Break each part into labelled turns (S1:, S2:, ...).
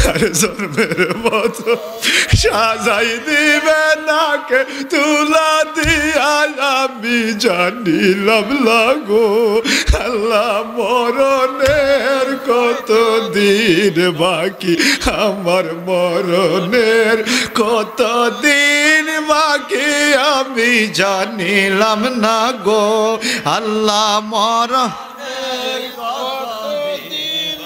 S1: আর জন্মের মতো সাজাই দিবে নাকে তুলা দিয়া আমি জানিলাম লাগো আল্লাহ মরণের কত দিন বাকি আমার মরণের কত দিন বাকি আমি জানিলাম না গো আল্লাহ মরণের কত দিন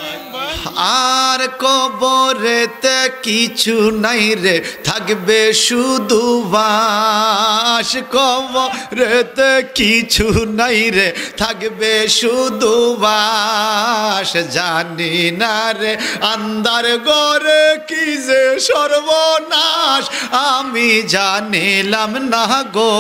S1: আর কবরেতে কিছু নাই রে থাকবে শুধু বাস কবরেতে কিছু নাই রে থাকবে শুধু বাস জানি না রে আন্ধার ঘরে কি যে সর্বনাশ আমি জানিলাম না গো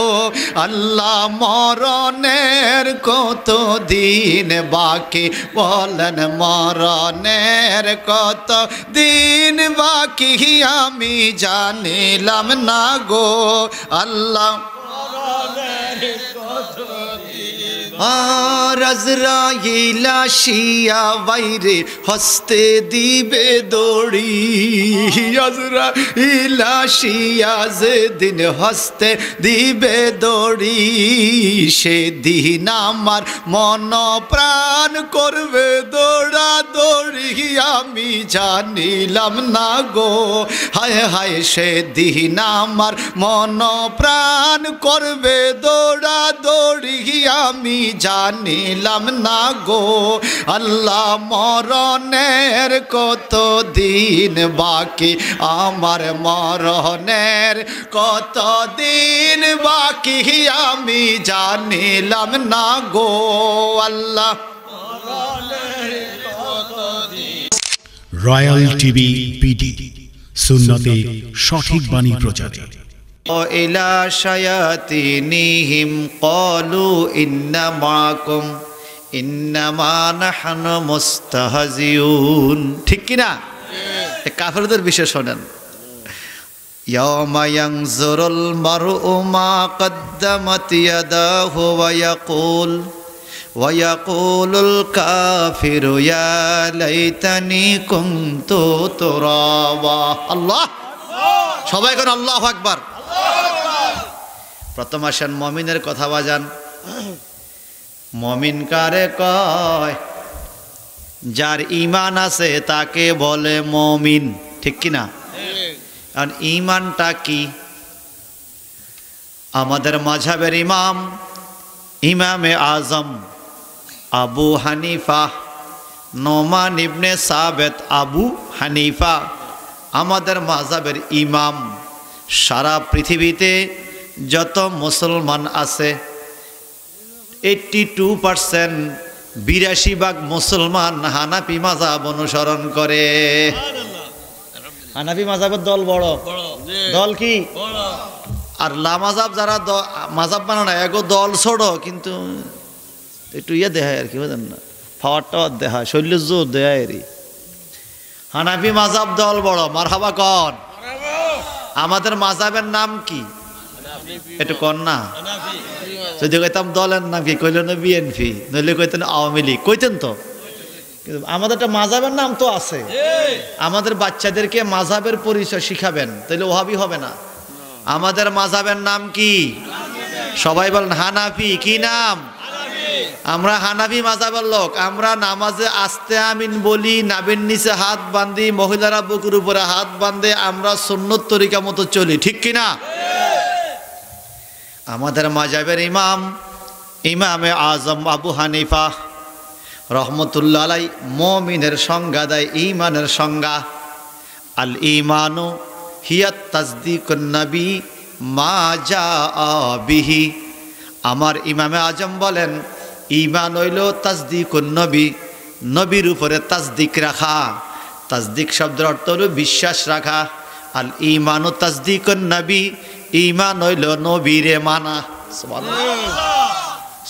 S1: আল্লাহ মরণের কত দিন বাকি বলেন মরণের কত দিন বাকি আমি জানিলাম না গো আল্লাহ আর আজরাইল আসিয়া বাইরে হস্তে দিবে দড়ি আজরাইল আসিয়া যেদিন হস্তে দিবে দড়ি সেদিন আমার মন প্রাণ করবে দৌড়া দৌড়ি আমি জানিলাম না গো হায় হায় সেদিন আমার মন প্রাণ করবে দৌড়া দৌড়ি আমি জানিলাম না গো আল্লাহ মরণের কত দিন বাকি আমার মরণের কত দিন বাকি আমি জানিলাম না গো আল্লাহ
S2: রয়্যাল টিভি পিডি সুন্নতে সঠিক বাণী প্রচারে
S1: ইলা শায়াতিনিহিম ক্বালু ইন্না মাআকুম ইন্নামা নাহনু মুস্তাহজিউন ঠিক কি না কাফেরদের বিষয় শোনেন ইয়াওমা ইয়ানজুরুল মারউ মা কদ্দামাত ইয়াদাহু ওয়া ইয়াকুলুল কাফিরু ইয়া লাইতানি কুনতু তুরাবা আল্লাহ সবাই কোন আল্লাহু আকবার প্রথম আসেন মুমিনের কথা বাজান মুমিন কারে কয় যার ঈমান আছে তাকে বলে মুমিন ঠিক কি না আর ঈমানটা কি আমাদের মাযহাবের ইমাম ইমামে আজম আবু হানিফা নোমান ইবনে সাবেত আবু হানিফা আমাদের মাযহাবের ইমাম সারা পৃথিবীতে যত মুসলমান আছে 82% 82% মুসলমান হানাফি মাযহাব অনুসরণ করে হানাফি মাযহাবের দল বড় দল কি আর লা মাযহাব যারা মাযহাব বানানো এগো দল ছোট কিন্তু একটু ইয়ে দেখায় আর কি বুঝেন না পাওয়ারটা দেখায় শৈল্য জোর দেখায় এরই হানাফি মাযহাব দল বড় মারহাবা কন আমাদের মাযহাবের নাম কি একটু কন না যদি কইতাম দলের নাম কি কইলেন বিএনপি নইলে কইতেন আওয়ামী লীগ কইতেন তো কিন্তু আমাদের একটা মাযহাবের নাম তো আছে আমাদের বাচ্চাদেরকে মাযহাবের পরিচয় শিখাবেন তাহলে ওহাবি হবে না আমাদের মাযহাবের নাম কি সবাই বলেন হানাফি কি নাম আমরা হানাফি মাযহাবের লোক আমরা নামাজে আস্তে আমিন বলি নাভির নিচে হাত বাঁধি মহিলারা বুকের উপরে হাত বাঁধে আমরা সুন্নত তরিকা মতো চলি ঠিক কি না আমাদের মাযহাবের ইমাম ইমামে আজম আবু হানিফা রহমতুল্লাহ আলাই মুমিনের সংজ্ঞা দেয় ঈমানের সংজ্ঞা আল ঈমানু হিয়াত তাসদীকুন নবী মা জাআ বিহি আমার ইমামে আজম বলেন ঈমান হইল তাসদীকুন নবী নবীর উপরে তাসদিক রাখা তাসদিক শব্দের অর্থ হলো বিশ্বাস রাখা আল ঈমানু তাসদীকুন নবী ঈমান হইল নবীরে মানা সুবহানাল্লাহ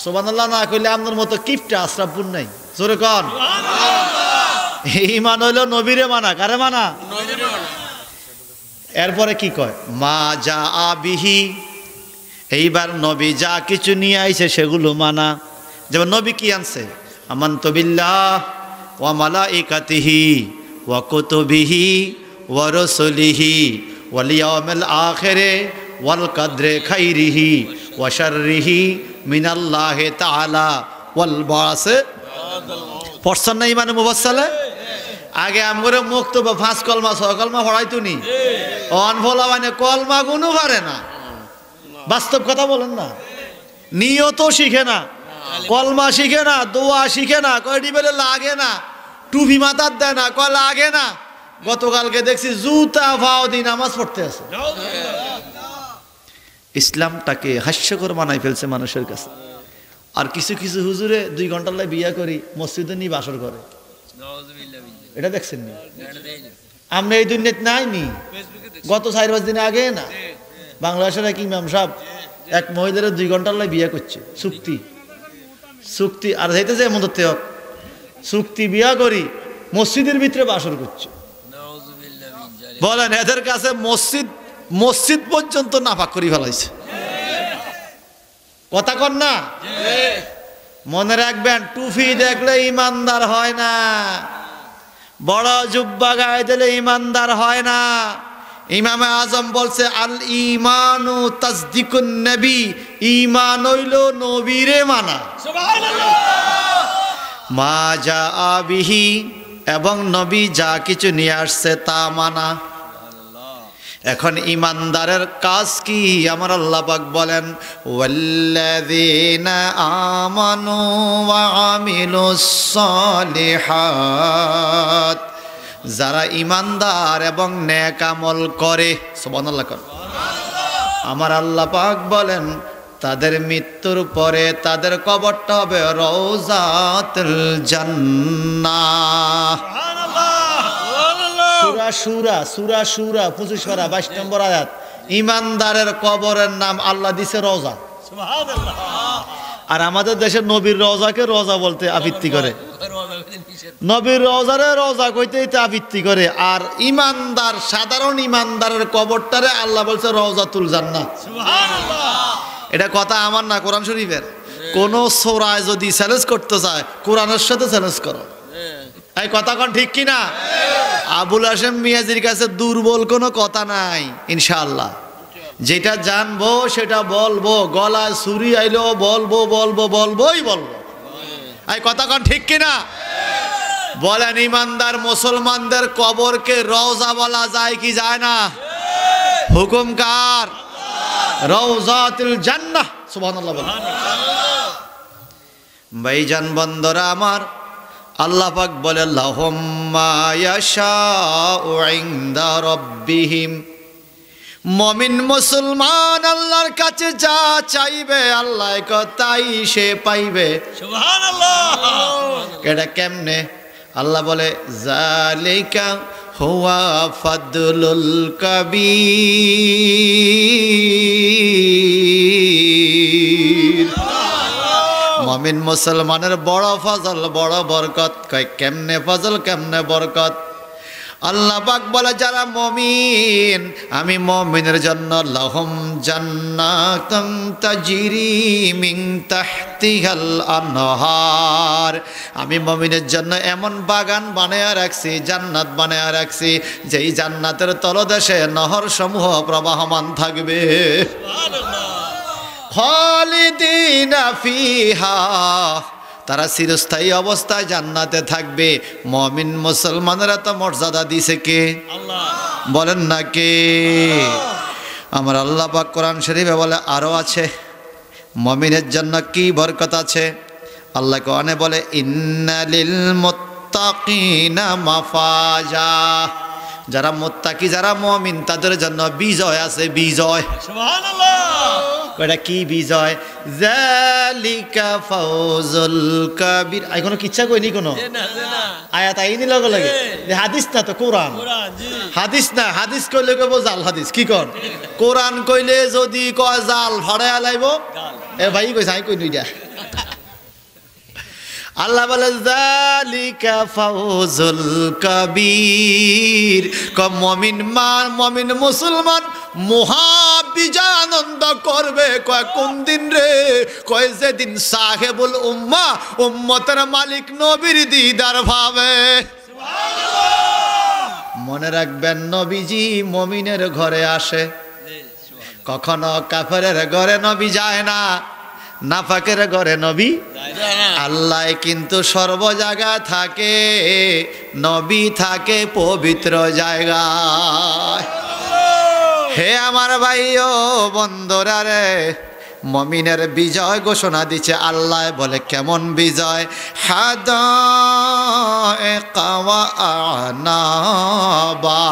S1: সুবহানাল্লাহ না কইলে আপনার মতো কিপটা আশরাফুন নাই জোরে কোন সুবহানাল্লাহ ঈমান হইল নবীরে মানা কারে মানা নবীরে মানা এরপরে কি কয় মা জাআ বিহি এইবার নবী যা কিছু নিয়ে আইছে সেগুলো মানা যেমন নবী কি আনছে আমানতু বিল্লাহ ওয়া মালাইকাতিহি ওয়া কুতুবিহি ওয়া রাসূলিহি ওয়াল ইয়াউমিল আখিরে ওয়াল কদরে খাইরিহি ওয়া শাররিহি মিনাল্লাহি তাআলা ওয়াল বাস। পড়ছেন না ইমানে মুফাসসালে? আগে আমগরে মুক্ত বা 5 কলমা 6 কলমা পড়াইতো নি, অন ফলা মানে কলমা গুনো পারে না। বাস্তব কথা বলেন না, নিয়ত শিখে না, কলমা শিখে না, দোয়া শিখে না, কয়টি বেলে লাগে না, টুপি মাথার দেয় না, কয় লাগে না। গতকালকে দেখছি জুতা পাও দিয়ে নামাজ পড়তে আছে। ইসলামটাকে হাস্যকর বানাই ফেলছে মানুষের কাছে। আর কিছু কিছু হুজুরে 2 ঘন্টার লাই বিয়া করি মসজিদে নিয়ে বাসর করে, এটা দেখছেন নি? আমরা এই দুনিয়াতে নাই নি, গত 4-5 দিন আগে না বাংলাদেশের এক ইমাম সাহেব এক মহিলার 2 ঘন্টার লাই বিয়া করছে, চুক্তি আর যাইতে যে মদতে হোক চুক্তি বিয়া করি মসজিদের ভিতরে বাসর করছে। বলেন এদের কাছে মসজিদ পর্যন্ত নাপাক করে ফেলাইছে। কথা কন না? মনে রাখবেন, টুপি দেখলে ইমানদার হয় না, বড় জুব্বা গায়ে দিলে ইমানদার হয় না। ইমামে আজম বলছে আল ঈমানু তাসদিকুন নবী, ঈমান হইল নবীরে মানা, মা জাআ বিহি, এবং নবী যা কিছু নিয়ে আসছে তা মানা। এখন ইমানদারের কাজ কি? আমার আল্লাহ পাক বলেন ওয়াল্লাযীনা আমানু ওয়া আমিলুস সালিহাত, যারা ইমানদার এবং নেক আমল করে, সুবহানাল্লাহ কর। আমার আল্লাহ পাক বলেন তাদের মৃত্যুর পরে তাদের কবরটা হবে রওজাতুল জান্নাহ। সূরা 25 পারা 22 নম্বর আয়াত। ইমানদারের কবরের নাম আল্লাহ দিছে রওজা। সুবহানাল্লাহ। আর আমাদের দেশের নবীর রওজাকে রওজা বলতে আপত্তি করে, নবীর রওজারে রওজা কইতে আপত্তি করে। আর ইমানদার, সাধারণ ইমানদারের কবরটারে আল্লাহ বলছে রওজাতুল জান্নাহ। সুবহানাল্লাহ। এটা কথা আমার না, কোরআন শরীফের। কোন সূরায় যদি চ্যালেঞ্জ করতে চায় কোরআনের সাথে চ্যালেঞ্জ করো। এই কথা কোন ঠিক কি না? আবুল হাশেম মিয়াজির কাছে দুর্বল কোনো কথা নাই ইনশাআল্লাহ। যেটা জানবো সেটা বলবো, গলায় ছুরি আইলেও বলবোই বলবো। এই কথা কোন ঠিক কি না? বলেন ইমানদার মুসলমানদের কবরকে রওজা বলা যায় কি যায় না? হুকুম কার? রওজাতুল জান্নাহ। সুবহানাল্লাহ বলেন। ভাইজান বন্দরা আমার, আল্লাহ পাক বলে লাহুম মা ইয়াশাউ ইনদা রাব্বিহিম, মুমিন মুসলমান আল্লাহর কাছে যা চাইবে আল্লাহ তাই সে পাইবে। সুবহানাল্লাহ। এটা কেমনে? আল্লাহ বলে যালিকা হুয়া ফাদলুল কাবীর। মুমিন মুসলমানের বড় ফজল, বড় বরকত। কয় কেমনে ফজল, কেমনে বরকত? আল্লাহ পাক বলে যারা মুমিন, আমি মুমিনের জন্য লাহুম জান্নাতুন তাজরি মিন তাহতিহাল আনহার, আমি মুমিনের জন্য এমন বাগান বানায়া রাখছি, জান্নাত বানায়া রাখছি, যেই জান্নাতের তলদেশে নহর সমূহ প্রবাহমান থাকবে। সুবহানাল্লাহ। খালিদিনা ফিহা, তারা চিরস্থায়ী অবস্থায় জান্নাতে থাকবে। মুমিন মুসলমানেরা তো মর্যাদা দিছে কে? আল্লাহ। বলেন না কে? আমার আল্লাহ পাক কোরআন শরীফে বলে আরো আছে মুমিনের জন্য কি বরকত আছে। আল্লাহ কোরআনে বলে ইন্নালিল মুত্তাকিনা মাফাজা, যারা মুত্তাকি, যারা মুমিন তাদের জন্য বিজয় আছে, বিজয়। সুবহানাল্লাহ। এটা কি বিজয়? যালিকা ফাউজুল কাবীর। আই কোনো কিচ্ছা কইনি, কোনো আয়াত আইনি লগে লাগে। হাদিস না তো, কোরআন। হাদিস না, হাদিস কইলে কইব জাল হাদিস। কি কর? কোরআন কইলে যদি কয় জাল ফাড়ায়া লাইব, এ ভাই কইছে আই কই নইডা। আল্লাহ বলে যালিকা ফাউজুল কাবীর। মুমিন মুসলমান মহা বিজয় আনন্দ করবে। কয় কোন দিন রে? কয় যেদিন সাহেবুল উম্মাহ, উম্মতের মালিক নবীর দিদার ভাবে। সুবহানাল্লাহ। মনে রাখবেন নবীজি মুমিনের ঘরে আসে, কখনো কাফেরের ঘরে নবী যায় না, নাফাকের ঘরে নবী আল্লাহ কিন্তু সর্ব জায়গায় থাকে, নবী থাকে পবিত্র জায়গায়। হে আমার ভাই ও বন্ধুরা রে, মুমিনের বিজয় ঘোষণা দিচ্ছে আল্লাহ, বলে কেমন বিজয়? হাদায়েকা ওয়া আনাবা,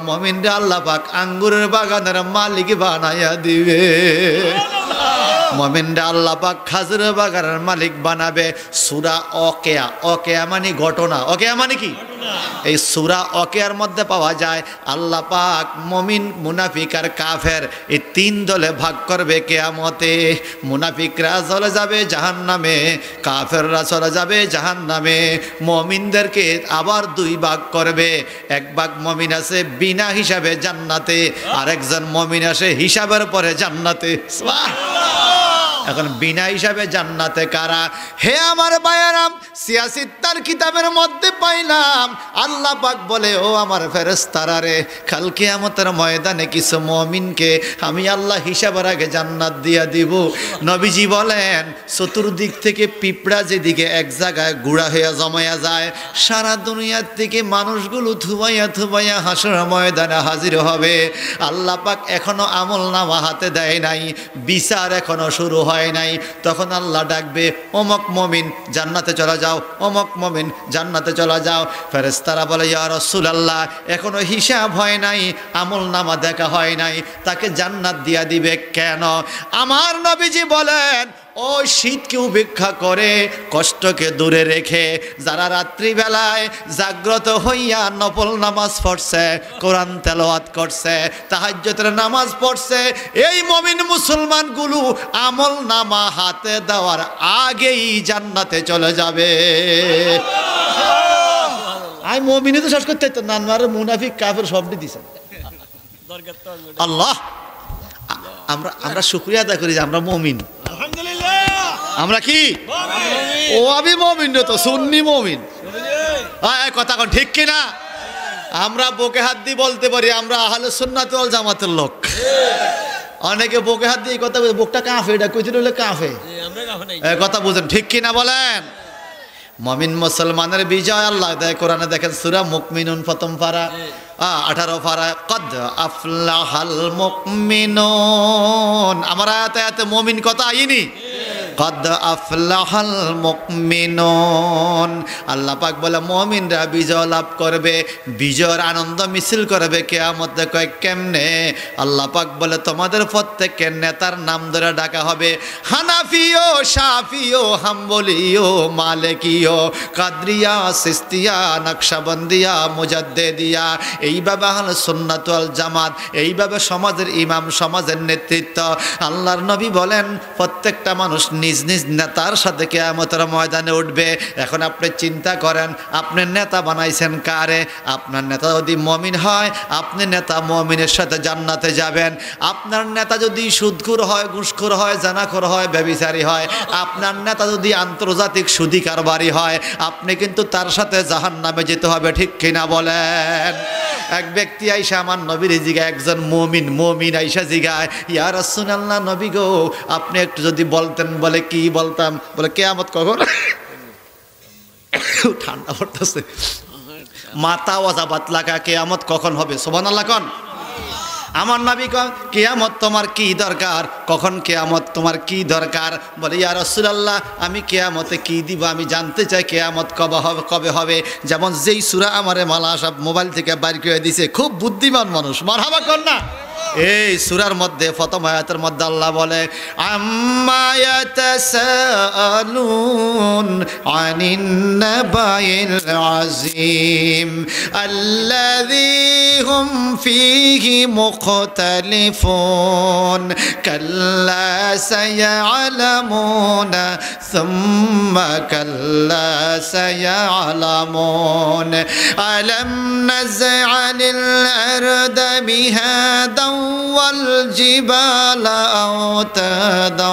S1: মুমিনরে আল্লাহ পাক আঙ্গুরের বাগানের মালিক বানাইয়া দিবে। মুমিনরে আল্লাহ পাক খাজুরের বাগানের মালিক বানাবে। সূরা ওয়াকিয়া, ওয়াকিয়া মানে ঘটনা, ওয়াকিয়া মানে কি? এই সূরা ওয়াকিয়ার মধ্যে পাওয়া যায় আল্লাহ পাক মুমিন, মুনাফিক আর কাফের এই তিন দলে ভাগ করবে কিয়ামতে। মুনাফিকরা চলে যাবে জাহান্নামে, কাফেররা চলে যাবে জাহান্নামে। মুমিনদেরকে আবার দুই ভাগ করবে, এক ভাগ মুমিন আছে বিনা হিসাবে জান্নাতে, আরেকজন মুমিন আছে হিসাবের পরে জান্নাতে। এখন বিনা হিসাবে জান্নাতে কারা? হে আমার ভাইয়েরাম, সিয়াসিত্তার কিতাবের মধ্যে পাইলাম আল্লাহ পাক বলে, ও আমার ফেরেশতারা রে, কাল কিয়ামতের ময়দানে কিছু মুমিনকে আমি আল্লাহ হিসাবের আগে জান্নাত দিয়া দিব। নবীজি বলেন, চতুর্দিক থেকে পিঁপড়া যেদিকে এক জায়গায় গুড়া হইয়া জমাইয়া যায়, সারা দুনিয়ার থেকে মানুষগুলো থুবাইয়া থুবাইয়া হাসর ময়দানে হাজির হবে। আল্লাহ পাক এখনো আমল নামা হাতে দেয় নাই, বিচার এখনো শুরু হয় নাই। তখন আল্লাহ ডাকবে, অমক মুমিন জান্নাতে চলে যাও, অমক মুমিন জান্নাতে চলে যাও। ফেরেশতারা বলে, ইয়া রাসূলুল্লাহ, এখনো হিসাব হয় নাই, আমল নামা দেখা হয় নাই, তাকে জান্নাত দিয়া দিবে কেন? আমার নবীজি বলেন, ও শীতকে উপেক্ষা করে, কষ্টকে দূরে রেখে যারা রাত্রিবেলায় জাগ্রত হইয়া নফল নামাজ পড়ছে, কোরআন তেলাওয়াত করছে, তাহাজ্জুদের নামাজ পড়ছে, এই মুমিন মুসলমানগুলো আমল নামা হাতে দেওয়ার আগেই জান্নাতে চলে যাবে। আমি মুমিনে তো শেষ করতে না, মুনাফিক কাফের সবটি দিছে আল্লাহ। আমরা শুকরিয়া আদায় করি যে আমরা মুমিন। আমরা কি? ও আমি মুমিন তো, সুন্নি মুমিন। কথা কোন ঠিক কিনা? আমরা বুকে হাত দিয়ে বলতে পারি আমরা আহলে সুন্নাত ওয়াল জামাতের লোক। অনেকে বুকে হাত দিয়ে কথা বলে, বুকটা কাফে, এটা কইছিল হলে কাফে। কথা বুঝেন ঠিক কিনা বলেন? মুমিন মুসলমানের বিজয় আল্লাহ দেয় কোরআনে। দেখেন সূরা মুকমিনুন প্রথম পারা 18 পারা, কদ আফলাহাল মুকমিনুন। আমার আয়াতে মুমিন কথা আইনি, কদ আফলাহাল মুকমিনুন। আল্লাহ পাক বলে মুমিনরা বিজয় লাভ করবে, বিজয়ের আনন্দ মিছিল করবে কিয়ামতে। কয় কেমনে? আল্লাহ পাক বলে, তোমাদের প্রত্যেকের নেতার নাম ধরে ডাকা হবে, হানাফিও, শাফিও, হাম্বলিও, মালিকিও, কাদরিয়া, সিস্তিয়া, নকশবন্দিয়া, মুজাদ্দিদিয়া। এইভাবে আহলে সুন্নাত ওয়াল জামাত, এইভাবে সমাজের ইমাম, সমাজের নেতৃত্ব। আল্লাহর নবী বলেন, প্রত্যেকটা মানুষ নিজ নিজ নেতার সাথে কিয়ামতের ময়দানে উঠবে। এখন আপনি চিন্তা করেন, আপনি নেতা বানাইছেন কারে? আপনার নেতা যদি মুমিন হয়, আপনি নেতা মুমিনের সাথে জান্নাতে যাবেন। আপনার নেতা যদি সুদখোর হয়, ঘুষখোর হয়, জানাখোর হয়, ব্যভিচারী হয়, আপনার নেতা যদি আন্তর্জাতিক সুদী কারবারি হয়, আপনি কিন্তু তার সাথে জাহান্নামে যেতে হবে। ঠিক কিনা বলেন? এক ব্যক্তি আইসা আমার নবীর জিগায়, একজন মুমিন আইসা জিগায়, ইয়া রাসূলুল্লাহ, নবী গো, আপনি একটু যদি বলতেন। বলে কি বলতাম? বলে কিয়ামত কখন? ঠান্ডা পড়তেছে, মাথা ওয়াজাবাত লাগা, কিয়ামত কখন হবে? সুবহানাল্লাহ কোন। আমার নবী কন, কিয়ামত তোমার কি দরকার? কখন কিয়ামত তোমার কি দরকার? বলে, ইয়া রাসূলুল্লাহ, আমি কিয়ামতে কি দিব আমি জানতে চাই, কিয়ামত কবে হবে? যেমন যেই সূরা আমারে মালা সব মোবাইল থেকে বাইর করে দিছে, খুব বুদ্ধিমান মানুষ, মারহাবা কর না। এই সূরার মধ্যে প্রথম আয়াতের মধ্যে আল্লাহ বলে, আম্মা ইয়াতাসাআলুন আনিন নাবাইল আযীম আল্লাযী হুম ফীহি মুখতালিফুন কাল্লা সায়ালামুনা সুম্মা কাল্লা সায়ালামুন আলাম নাজআলিল আরদা মিহাদান والجبال أوتادا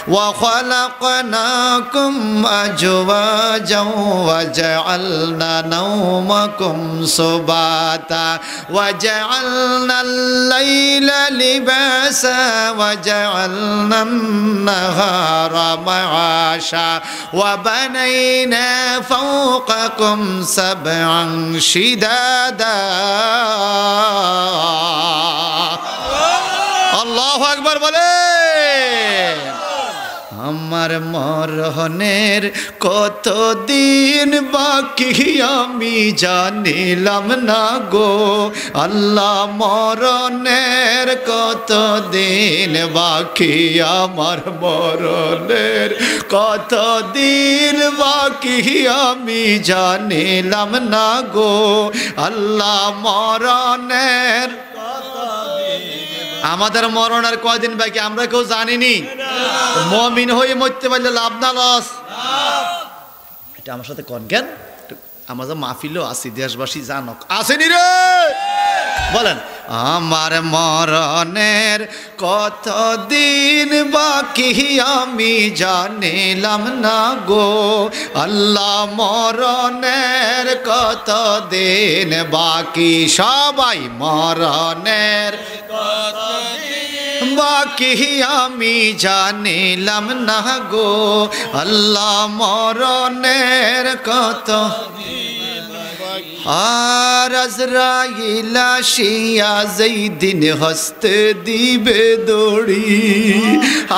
S1: وخلقناكم أزواجا وجعلنا نومكم سباتا وجعلنا الليل لباسا وجعلنا النهار معاشا وبنينا فوقكم سبعا شدادا আল্লাহু আকবার বলে। আমার মরণের কতদিন বাকি আমি জানিলাম না গো আল্লাহ মরণের কতদিন বাকি আমার মরণের কতদিন বাকি আমি জানিলাম না গো আল্লাহ মরণের আমাদের মরণের কয়দিন বাকি আমরা কেউ জানিনি। মুমিন হয়ে মরতে পারলে লাভ না লস? এটা আমার সাথে কোন জ্ঞান আমরা যে মাহফিলও আছি দেশবাসী জানক আসেনি রে বলেন আমার মরণের কতদিন বাকি আমি জানিলাম না গো আল্লাহ মরণের কতদিন বাকি সবাই মরণের বাকি আমি জানিলাম না গো আল্লাহ মরণের কত আর আজরাইল আসিয়া যেই দিন হস্তে দিবে দড়ি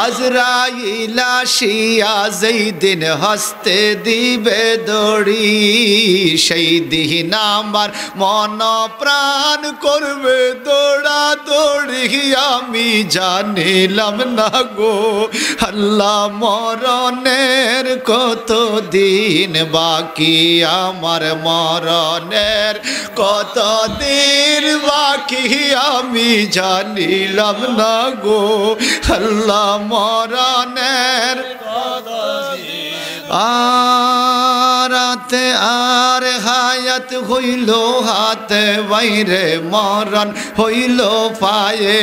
S1: আজরাইল আসিয়া যেই দিন হস্তে দিবে দড়ি সেই দিন আমার মন প্রাণ করবে দৌড়া দৌড়ি আমি জানিলাম না গো আল্লাহ মরণের কত দিন বাকি আমার মরণের কত দিন বাকি আমি জানিলাম না গো আল্লাহ মরণের আরাতে আর হায়াত হইল হাতে বাইরে মরণ হইল পায়ে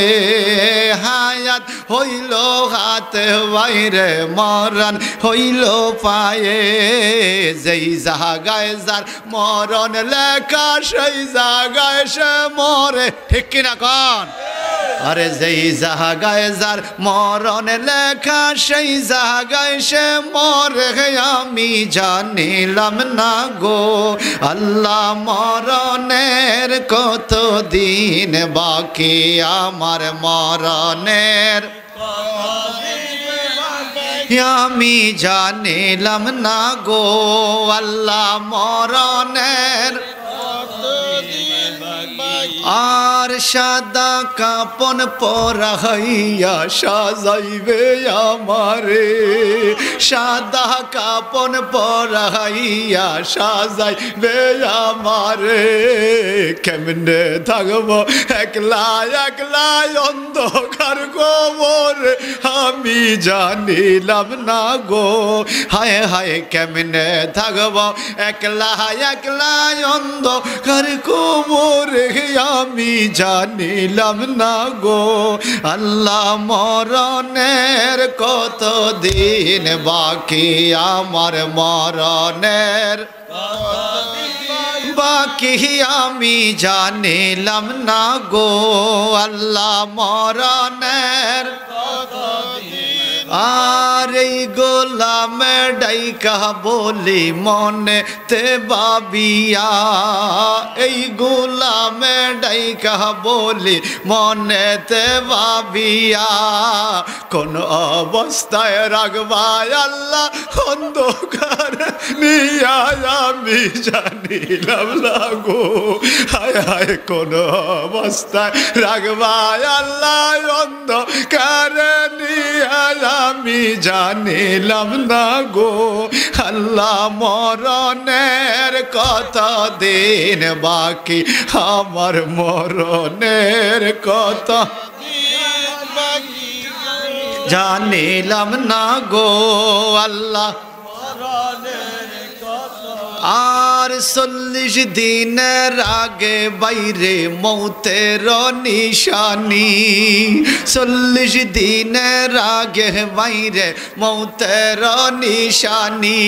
S1: হায়াত হইল হাতে বাইরে মরণ হইল পায়ে যেই জায়গায় যার মরণ লেখা সেই জায়গায় সে মরে ঠিক কিনা কন আরে যেই জায়গায় যার মরণ লেখা সেই জায়গায় সে মরে আমি জানিলাম না গো আল্লাহ মরণের কত দিন বাকি আমার মরণের আমি জানিলাম না গো আল্লাহ মরণের আর সাদা কাপন পরাইয়া সাজাইবে আমারে সাদা কাপন পরাইয়া সাজাইবে আমারে কেমনে থাকবো একলা একলা অন্ধকার কবরে আমি জানিলাম না গো হায় হায় কেমনে থাকবো একলা একলা অন্ধকার কবরে আমি জানিলাম না গো আল্লাহ মরণের কত দিন বাকি আমার মরণের বাকি আমি জানিলাম না গো আল্লাহ মরণের আর এই গোলামে ডাইকা বলি মনে তে বাবিয়া এই গোলামে ডাইকা বলি মনে তে বাবিয়া কোন অবস্থায় রাখবাই আল্লাহ অন্ধকার নিয়া আমি জানিলাম না গো হায় হায় কোন অবস্থায় রাখবাই আল্লাহ অন্ধকার নিয়া আমি জানিলাম না গো আল্লাহ মরণের কত দিন বাকি আমার মরণের কত জানিলাম না গো আল্লাহ আর আর 40 দিনের আগে বাইরে মৌতের নিশানি 40 দিনের আগে বাইরে মৌতের নিশানি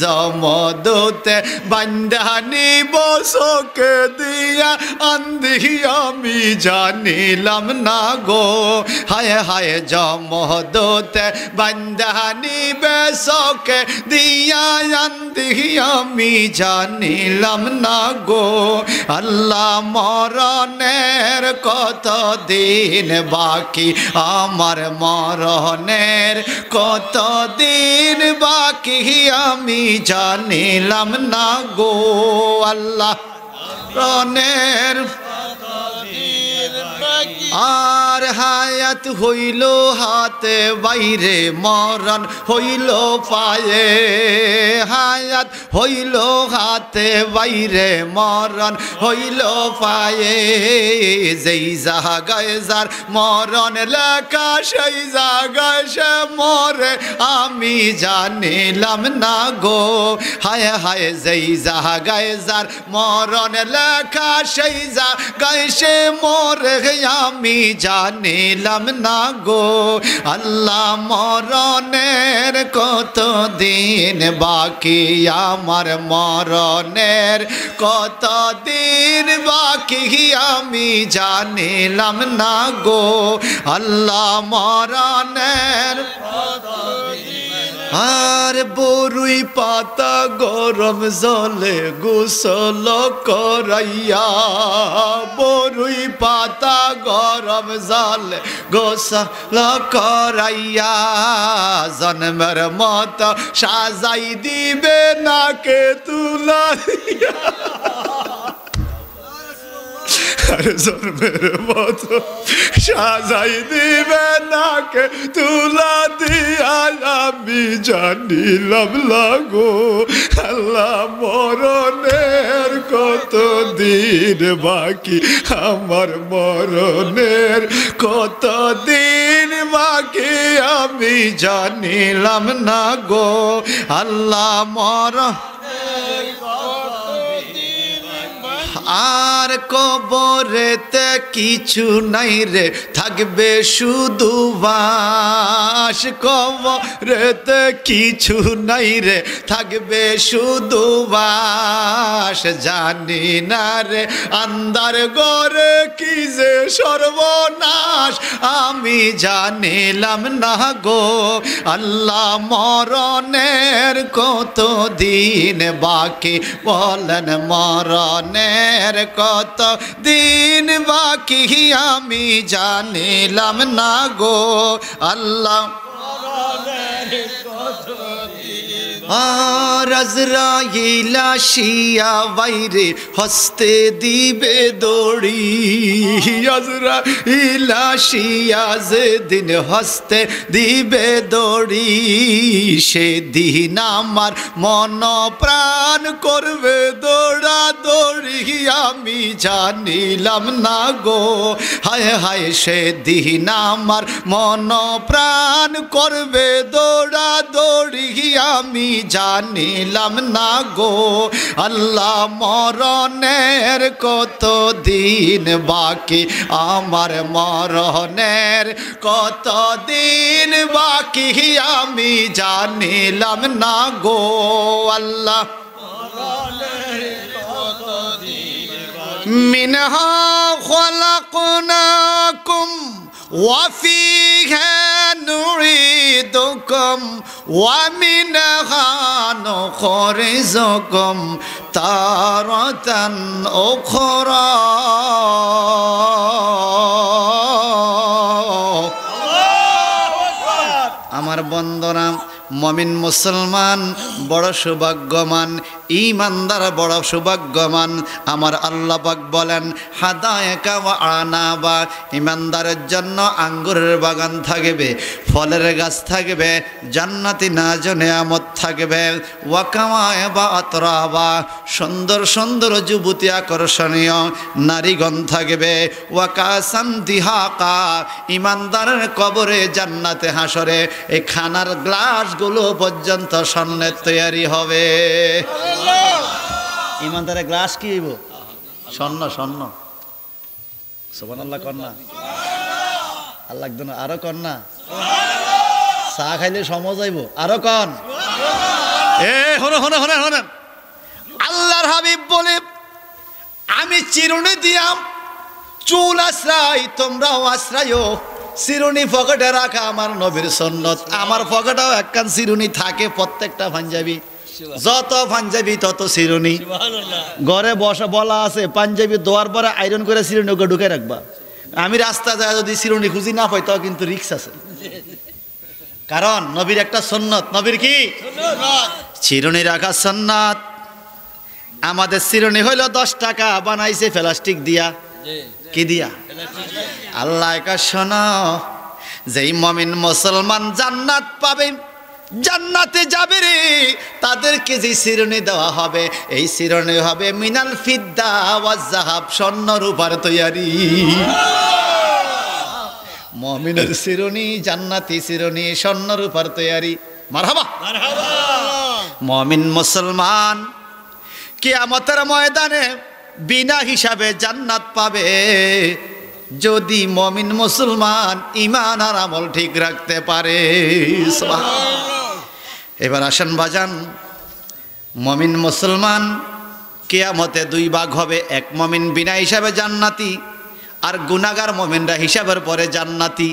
S1: জমদূতে বান্দানি বসকে দিয়া আন্ধি আমি জানিলাম না গো হায় হায় জমদূতে বান্দানি বসকে দিয়া আন্ধি আমি জানিলাম না গো আল্লাহ মরণের কত দিন বাকি আমার মরণের কত দিন বাকি আমি জানিলাম না গো আল্লাহ মরণের আর হায়াত হইল হাতে বাইরে মরণ হইল পায়ে হায়াত হইল হাতে বাইরে মরণ হইল পায়ে যেই জায়গায় যার মরণ লেখা সেই জায়গায় সে মরে আমি জানিলাম না গো হায় হায় যেই জায়গায় যার মরণ লেখা সেই জায়গায় সে মরে আমি জানিলাম না গো আল্লাহ মরণের কত দিন বাকি আমার মরণের কত দিন বাকি আমি জানিলাম না গো আল্লাহ মরণের আর বরুই পাতা গরম জলে গোসল করাইয়া বরুই পাতা গরম জলে গোসল করাইয়া জন্মের মতো সাজাই দিবে নাকে তুলাইয়া জন্মের মতো সাজাই দিবে নাকে তুলা দিয়া আমি জানিলাম লাগো আল্লাহ মরণের কত দিন বাকি আমার মরণের কত দিন বাকি আমি জানিলাম না গো আল্লাহ মরণের আর কবরেতে কিছু নাই রে থাকবে শুধু বাস কবরেতে কিছু নাই রে থাকবে শুধু বাস জানি না রে আন্দার গরে কি যে সর্বনাশ আমি জানিলাম না গো আল্লাহ মরণের কত দিন বাকি বলেন মরণের কত দিন বাকি আমি জানিলাম না গো আল্লাহ আর আজরাইল আসিয়া বাইরে হস্তে দিবে দড়ি আজরাইল আসিয়া যেদিন হস্তে দিবে দড়ি সেদিন আমার মন প্রাণ করবে দৌড়া দৌড়ি আমি জানিলাম না গো হায় হায় সেদিন আমার মন প্রাণ করবে দৌড়া দৌড়ি আমি জানিলাম না গো আল্লাহ মরণের কত দিন বাকি আমার মরণের কত দিন বাকি আমি জানিলাম না গো আল্লাহ মিনহা খলাকনাকুম وفيها نعيدكم ومنها نخرجكم تارة أخرى আমার বন্ধুরা মমিন মুসলমান বড় সৌভাগ্যমান ঈমানদার বড় সৌভাগ্যমান আমার আল্লাহ পাক বলেন হাদায়াকা ওয়া আনাবা ঈমানদারের জন্য আঙ্গুরের বাগান থাকবে ফলের গাছ থাকবে জান্নাতি নাজু নিয়ামত থাকবে ওয়া কাওয়াইবা আতরাবা সুন্দর সুন্দর যুবতী আকর্ষণীয় নারীগণ থাকবে ওয়া কাসান দিহাকা ঈমানদারের কবরে জান্নাতে হাসরে এই খানার গ্লাসগুলো পর্যন্ত স্বর্ণের তৈরি হবে ইমানদারের গ্লাস কি হইব? স্বর্ণ। স্বর্ণ। সুবহানাল্লাহ কন্যা, আল্লাহ একদম আরো কন্যা। চা খাইলে সমজ আইব, আরো কন। হনে আল্লাহর হাবিব বলে, আমি চিরুনি দিয়াম চুল আশ্রাই, তোমরাও আশ্রাইও। চিরুনি পকেটে রাখা আমার নবীর সুন্নত। আমার পকেটেও একখান চিরুনি থাকে, প্রত্যেকটা পাঞ্জাবি, যত পাঞ্জাবি তত চিরুনি। ঘরে বলা আছে পাঞ্জাবি ধোয়ার পরে আয়রন করে চিরুনি ওকে ঢুকে রাখবা। আমি রাস্তা যায় যদি চিরুনি খুঁজি না পাই, তাও কিন্তু রিক্স আছে, কারণ নবীর একটা সুন্নত। নবীর কি? চিরুনি রাখা সুন্নাত। আমাদের চিরুনি হইল 10 টাকা, বানাইছে প্লাস্টিক দিয়া। কি দিয়া? আল্লাহ কা শোনো, যেই মুমিন মুসলমান জান্নাত পাবে, জান্নাতে যাবে রে, তাদেরকে যে চিরুনি দেওয়া হবে, এই চিরুনি হবে মিনাল ফিদ্দা ওয়াজ যাহাব, স্বর্ণ রূপার তৈয়ারি। মুমিনের চিরুনি জান্নাতি চিরুনি, স্বর্ণ রূপার তৈয়ারি। মারহাবা। মুমিন মুসলমান কিয়ামতের ময়দানে বিনা হিসাবে জান্নাত পাবে, যদি মুমিন মুসলমান ঈমান আর আমল ঠিক রাখতে পারে। এবার আসেন বাজান, মুমিন মুসলমান কিয়ামতে 2 ভাগ হবে। এক মুমিন বিনা হিসাবে জান্নাতি, আর গুনাহগার মুমিনরা হিসাবের পরে জান্নাতি।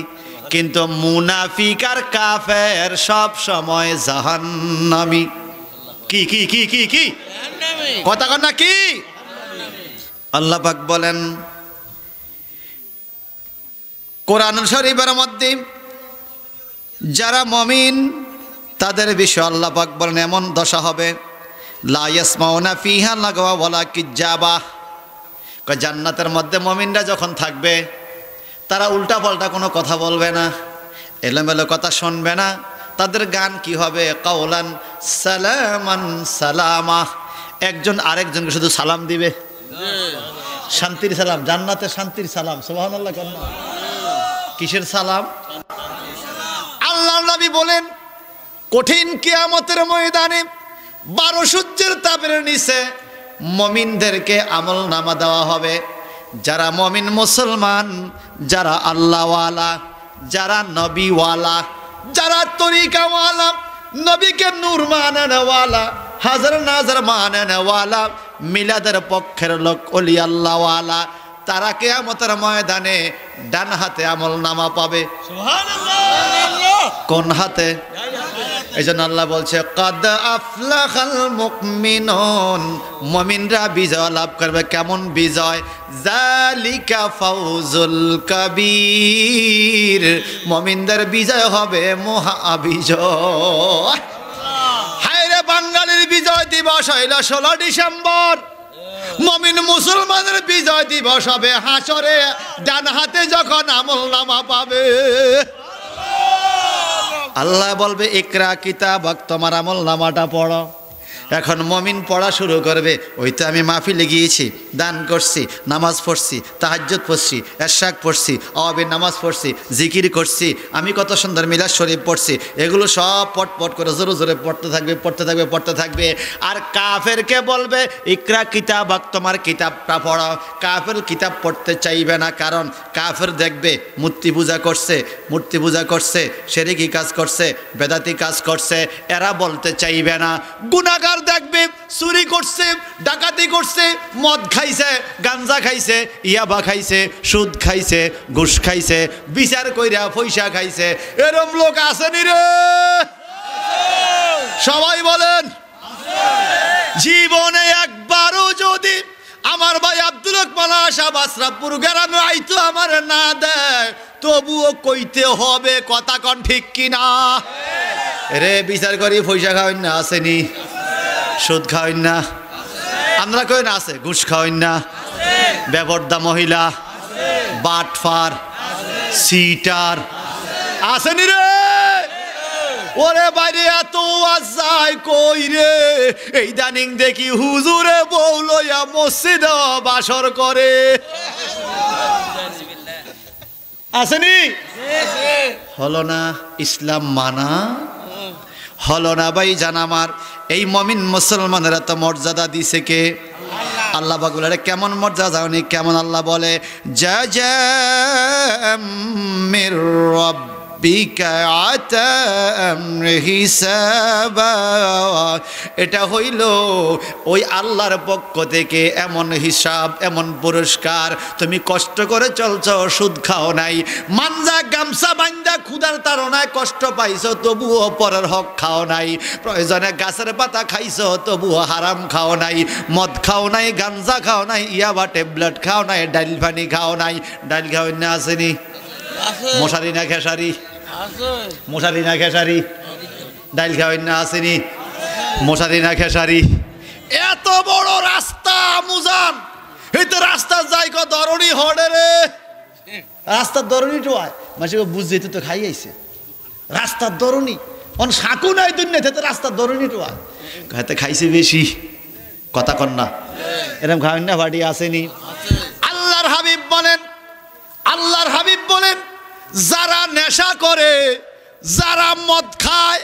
S1: কিন্তু মুনাফিক আর কাফের সব সময় জাহান্নামী। কি কি কি কি কি কথা কন না কি? আল্লাহ পাক বলেন কোরআন শরীফের মধ্যে, যারা মুমিন তাদের বিষয়ে আল্লাহ পাক বলেন এমন দশা হবে, লা ইয়াসমাউনা ফিহা লাগওয়া ওয়ালা কিজাবা। জান্নাতের মধ্যে মুমিনরা যখন থাকবে, তারা উল্টা পাল্টা কোনো কথা বলবে না, এলোমেলো কথা শুনবে না। তাদের গান কি হবে? কাওলান সালামান সালামা। একজন আরেকজনকে শুধু সালাম দিবে, শান্তির সালাম, জান্নাতের শান্তির সালাম। সুবহানাল্লাহ কন্যা, কিসের সালাম? আল্লাহর নবী বলেন কঠিন কিয়ামতের ময়দানে 12 সূর্যের তাপের নিচে মুমিনদেরকে আমল নামা দেওয়া হবে। যারা মুমিন মুসলমান, যারা আল্লাহওয়ালা, যারা নবীওয়ালা, যারা তরিকাওয়ালা, নবীকে নূর মানেনওয়ালা, হাজার নাজার মানেনওয়ালা, মিলাদের পক্ষের লোক, ওলি আল্লাহওয়ালা, তারা কিয়ামতের ময়দানে ডান হাতে আমল নামা পাবে। সুবহানাল্লাহ। কোন হাতে? এই জন্য আল্লাহ বলছে কাদ আফলাহাল মুমিনুন, মুমিনরা বিজয় লাভ করবে। কেমন বিজয়? যালিকা ফাউজুল কাবীর, মুমিনদের বিজয় হবে মহা বিজয়। হায়রে বাঙালির বিজয় দিবস হইল 16 ডিসেম্বর, মুমিন মুসলমানের বিজয় দিবস হবে হাসরে, ডান হাতে যখন আমল নামা পাবে। আল্লাহ বলবে ইকরা কিতাবাক, তোমার আমল নামাটা পড়ো। এখন মুমিন পড়া শুরু করবে। ওই তো আমি মাহফিলে গিয়েছি, দান করছি, নামাজ পড়ছি, তাহাজ্জুদ পড়ছি, এশরাক পড়ছি, আওয়াবের নামাজ পড়ছি, জিকির করছি, আমি কত সুন্দর মিলাদ শরীফ পড়ছি। এগুলো সব পট করে জোরে জোরে পড়তে থাকবে। আর কাফেরকে বলবে ইকরা কিতাবাক, তোমার কিতাবটা পড়ো। কাফের কিতাব পড়তে চাইবে না, কারণ কাফের দেখবে মূর্তি পূজা করছে, শিরকি কাজ করছে, বেদাতি কাজ করছে, এরা বলতে চাইবে না। গুনাহগার দেখবে চুরি করছে, ডাকাতি করছে, মদ খাইছে, গাঞ্জা খাইছে, ইয়াবা খাইছে, সুদ খাইছে, ঘুষ খাইছে, বিচার কইরা পয়সা খাইছে, এরম লোক আসেনি রে? সবাই বলেন জীবনে একবারও যদি আমার ভাই আব্দুল রহমান সাহেব আশরাফপুর গ্রামে আইতো আমার না দেয়, তবুও কইতে হবে। কথা কন ঠিক কিনা? রে বিচার করি পয়সা খাওয়েন না, আসেনি? সুদ খাওয়েন না, আমরা কই না আছে? ঘুষ খাওয়েন না, বেপরদা মহিলা, বাটফার, সিটার, আসেনি রে? ওরে বাইরে এত আজাই কই রে, এই দানিং দেখি হুজুরে বউ লইয়া মসজিদে বাসর করে। আসেনি? হলো না ইসলাম মানা? হলো না ভাই জান আমার? এই মুমিন মুসলমানের এত মর্যাদা দিছে কে? আল্লাহ পাক বলে কেমন মর্যাদা জানি কেমন আল্লাহ বলে জাযাম মির রাব্বিকা আতাম হিসাবা এটা হইল ওই আল্লাহর পক্ষ থেকে এমন হিসাব এমন পুরস্কার তুমি কষ্ট করে চলছো সুদ খাও নাই মানজা গামছা বান্দা ক্ষুধার তাড়নায় কষ্ট পাইছো তবুও পরের হক খাও নাই প্রয়োজনে গাছের পাতা খাইছো তবুও হারাম খাও নাই মদ খাও নাই গাঞ্জা খাও নাই ইয়াবা ট্যাবলেট খাও নাই ডাইল পানি খাও নাই ডাইল খাও না আসেনি মশারি না খেসারি মশারি না খেসারি ডাইল খাও না আসেনি মশারি না খেসারি এত বড় রাস্তা মুজান এই তো রাস্তা যাই কো দরনি হড়ে রে রাস্তার দরনি তো আয় মাসে বুঝ যেতে তো খাই আইছে রাস্তার দরনি অন সাকু নাই দুনিয়াতে তো রাস্তার দরনি তো আয় খাইতে খাইছে বেশি কথা কন না এরকম খাওয়েন না বাড়ি আসেনি আল্লাহর হাবিব বলেন যারা নেশা করে যারা মদ খায়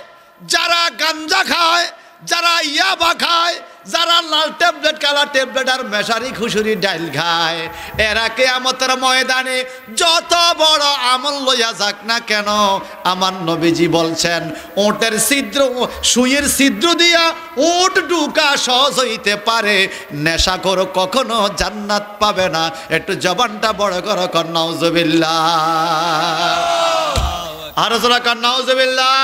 S1: যারা গাঞ্জা খায় যারা ইয়াবা খায় যারা লাল ট্যাবলেট কালা ট্যাবলেট আর মেশারি খুশুরি ডাইল খায় এরা কিয়ামতের ময়দানে যত বড় আমল লইয়া যাক না কেন আমার নবীজি বলছেন ওটের ছিদ্র সুইয়ের ছিদ্র দিয়া ওট ঢুকা সহজ হইতে পারে নেশা করো কখনো জান্নাত পাবে না একটু জবানটা বড় করো কর নাউজুবিল্লাহ আর জোরে কর নাউজুবিল্লাহ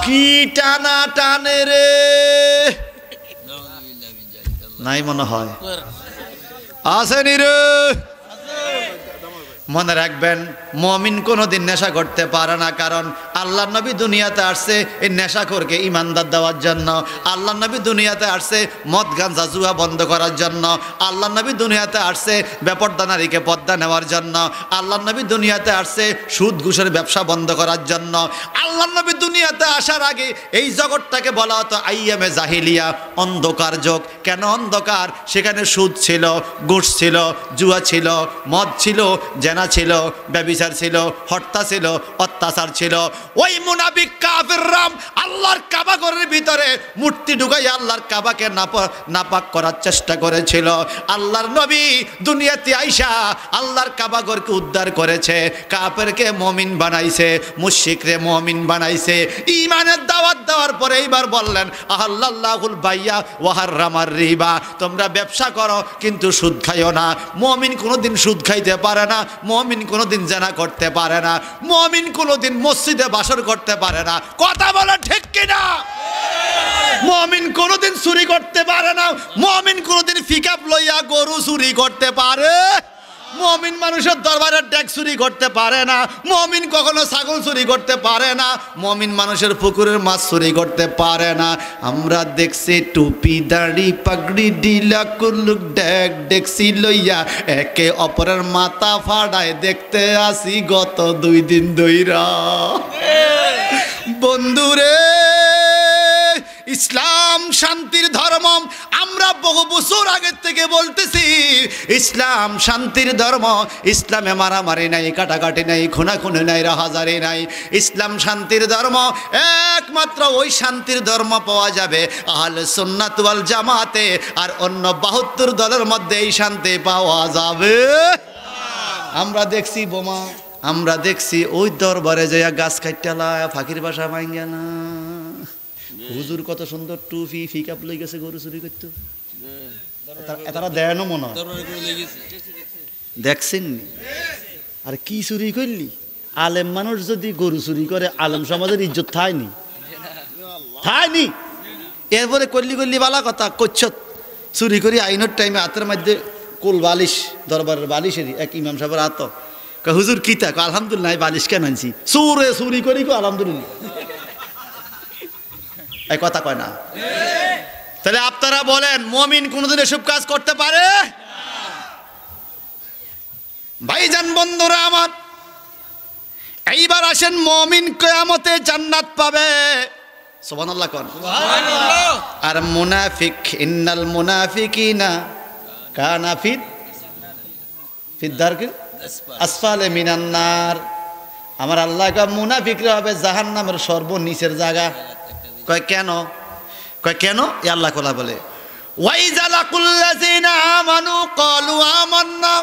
S1: কি টানা টানে রে নাই মনে হয় আসেনি রে মনে রাখবেন মুমিন কোনোদিন নেশা করতে পারে না কারণ আল্লাহর নবী দুনিয়াতে আসছে এই নেশাখোরকে ঈমানদার দেওয়ার জন্য আল্লাহর নবী দুনিয়াতে আসছে মদ গাঁজা জুয়া বন্ধ করার জন্য আল্লাহর নবী দুনিয়াতে আসছে বেপরদা নারীকে পর্দা নেওয়ার জন্য আল্লাহর নবী দুনিয়াতে আসছে সুদ ঘুষের ব্যবসা বন্ধ করার জন্য আল্লাহর নবী দুনিয়াতে আসার আগে এই জগৎটাকে বলা হতো আইয়ামে জাহিলিয়া অন্ধকার যুগ কেন অন্ধকার সেখানে সুদ ছিল ঘুষ ছিল জুয়া ছিল মদ ছিল জেনা ছিল ব্যভিচার ছিল হত্যা ছিল অত্যাচার ছিল ওই মুনাফিক কাফিররা আল্লাহর কাবা ঘরের ভিতরে মূর্তি ঢুকাই আল্লাহর কাবাকে নাপাক করার চেষ্টা করেছিল আল্লাহর নবী দুনিয়াতে আইসা আল্লাহর কাবা ঘরকে উদ্ধার করেছে কাফেরকে মুমিন বানাইছে মুশরিকরে মুমিন বানাইছে ঈমানের দাওয়াত দেওয়ার পরে এইবার বললেন আহাল্লাল্লাহুল বাইয়া ওয়া হারামার রিবা তোমরা ব্যবসা করো কিন্তু সুদ খাইও না মুমিন কোনোদিন সুদ খাইতে পারে না মুমিন কোনোদিন জেনা করতে পারে না মুমিন কোনোদিন মসজিদে বাসর করতে পারে না কথা বলে ঠিক কিনা মুমিন কোনোদিন চুরি করতে পারে না মুমিন কোনোদিন পিকআপ লইয়া গরু চুরি করতে পারে মুমিন মানুষের দরবারের ট্যাক্স চুরি করতে পারে না মুমিন কখনো ছাগল চুরি করতে পারে না মুমিন মানুষের পুকুরের মাছ চুরি করতে পারে না আমরা দেখছি টুপি দাড়ি পাগড়ি ডিলা কুলুক ডেক ডেকসি লইয়া একে অপরের মাথা ফাড়ায় দেখতে আসি গত 2 দিন ধইরা বন্ধুরে ইসলাম শান্তির ধর্ম আমরা বহু বছর আগে থেকে বলতেছি ইসলাম শান্তির ধর্ম ইসলামে মারামারি নাই কাটাকাটি নাই খুনাখুনি নাই রাহাজারি নাই ইসলাম শান্তির ধর্ম একমাত্র ওই শান্তির ধর্ম পাওয়া যাবে আহলে সুন্নাত ওয়াল জামাতে আর অন্য 72 দলের মধ্যে এই শান্তি পাওয়া যাবে আমরা দেখছি বোমা আমরা দেখছি ওই দরবারে যাইয়া গাছ কাটতেলা ফাঁকির বাসা ভাঙ্গে না হুজুর কত সুন্দর টুপি পিকআপ লই গেছে গরু চুরি করতে তারা দেয়নো মনে হয় দেখছেন আর কি চুরি করলি আলেম মানুষ যদি গরু চুরি করে আলেম সমাজের ইজ্জত থায়নি থায়নি এরপরে করলি করলি বালা কথা করছ চুরি করি আইনের টাইমে হাতের মধ্যে কোল বালিশ দরবারের বালিশেরই এক ইমাম সাহেবের হাত হুজুর কি থাকো আলহামদুলিল্লাহ বালিশ কেন আনছি চুরে চুরি করি কো আলহামদুলিল্লাহ এই কথা কয় না তাহলে আপনারা বলেন মুমিন কোনদিন এসব কাজ করতে পারে ভাইজান বন্ধুরা আমার এইবার আসেন মুমিন কিয়ামতে জান্নাত পাবে সুবহানাল্লাহ কোন সুবহানাল্লাহ আর মুনাফিক ইন্নাল মুনাফিকিনা কানা ফিদ্দারকিল আসফালে মিনান নার আমার আল্লাহ কা মুনাফিকরা হবে জাহান্নামের সর্বনিচের জায়গা কয় কেন এ আল্লাহ কোলা বলে ওয়াইজা লাকুল্লাযিনা আমানু ক্বালু আমান্না,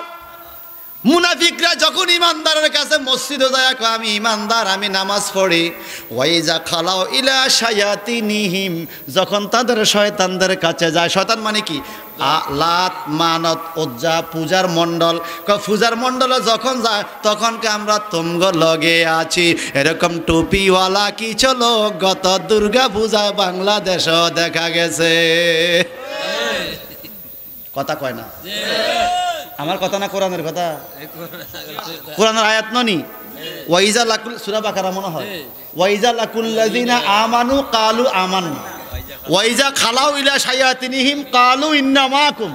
S1: মুনাফিকরা যখন ইমানদারের কাছে মসজিদে যায় কয় আমি ইমানদার, আমি নামাজ পড়ি। ওয়াইজা খালাও ইলা শায়াতিনিহিম, যখন তাদের শয়তানদের কাছে যায়, শয়তান মানে কি? লাত মানত উজ্জা পূজার মণ্ডল, পূজার মণ্ডলে যখন যায় তখন কে আমরা তুমগো লগে আছি, এরকম টুপিওয়ালা কিছু লোক গত দুর্গা পূজায় বাংলাদেশও দেখা গেছে। কথা কয় না? আমার কথা না কোরআনের কথা? কোরআনের আয়াত ননি? ওয়াইজা লাকুল, সূরা বাকারা মনে হয়, ওয়াইজা লাকুল্লাযিনা আমানু ক্বালু আমান্না ওয়াইজা খালাউ ইলা শায়াতিনিহিম ক্বালু ইন্না মাআকুম।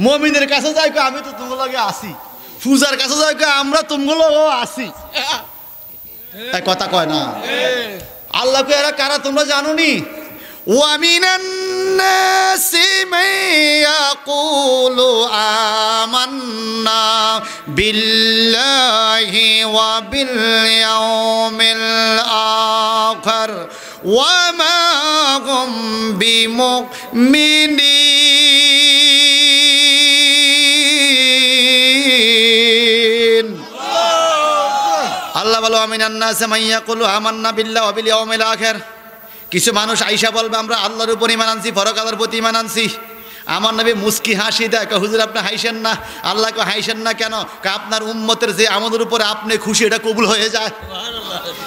S1: মুমিনের কাছে যায় কয় আমি তো তোমার লগে আছি, পূজার কাছে যায় কয় আমরা তোমার লগে আছি। এই কথা কয় না? আল্লাহ কয় এরা কারা তোমরা জানো নি? وَمِنَ النَّاسِ مَن يَقُولُ آمَنَّا بِاللَّهِ وَبِالْيَوْمِ الْآخِرِ وَمَا هُمْ بِمُؤْمِنِينَ। আল্লাহ বলো وَمِنَ النَّاسِ مَن يَقُولُ آمَنَّا بِاللَّهِ وَبِالْيَوْمِ الْآخِرِ। কিছু মানুষ আইসা বলবে আমরা আল্লাহর উপর ঈমান আনছি, পরকালের প্রতি ঈমান আনছি। আমার নবী মুস্কি হাসি দেয়, হুজুর আপনি হাসেন না। আল্লাহকে হাসেন না কেন? আপনার উম্মতের যে আমাদের উপরে আপনি খুশি, এটা কবুল হয়ে যায়।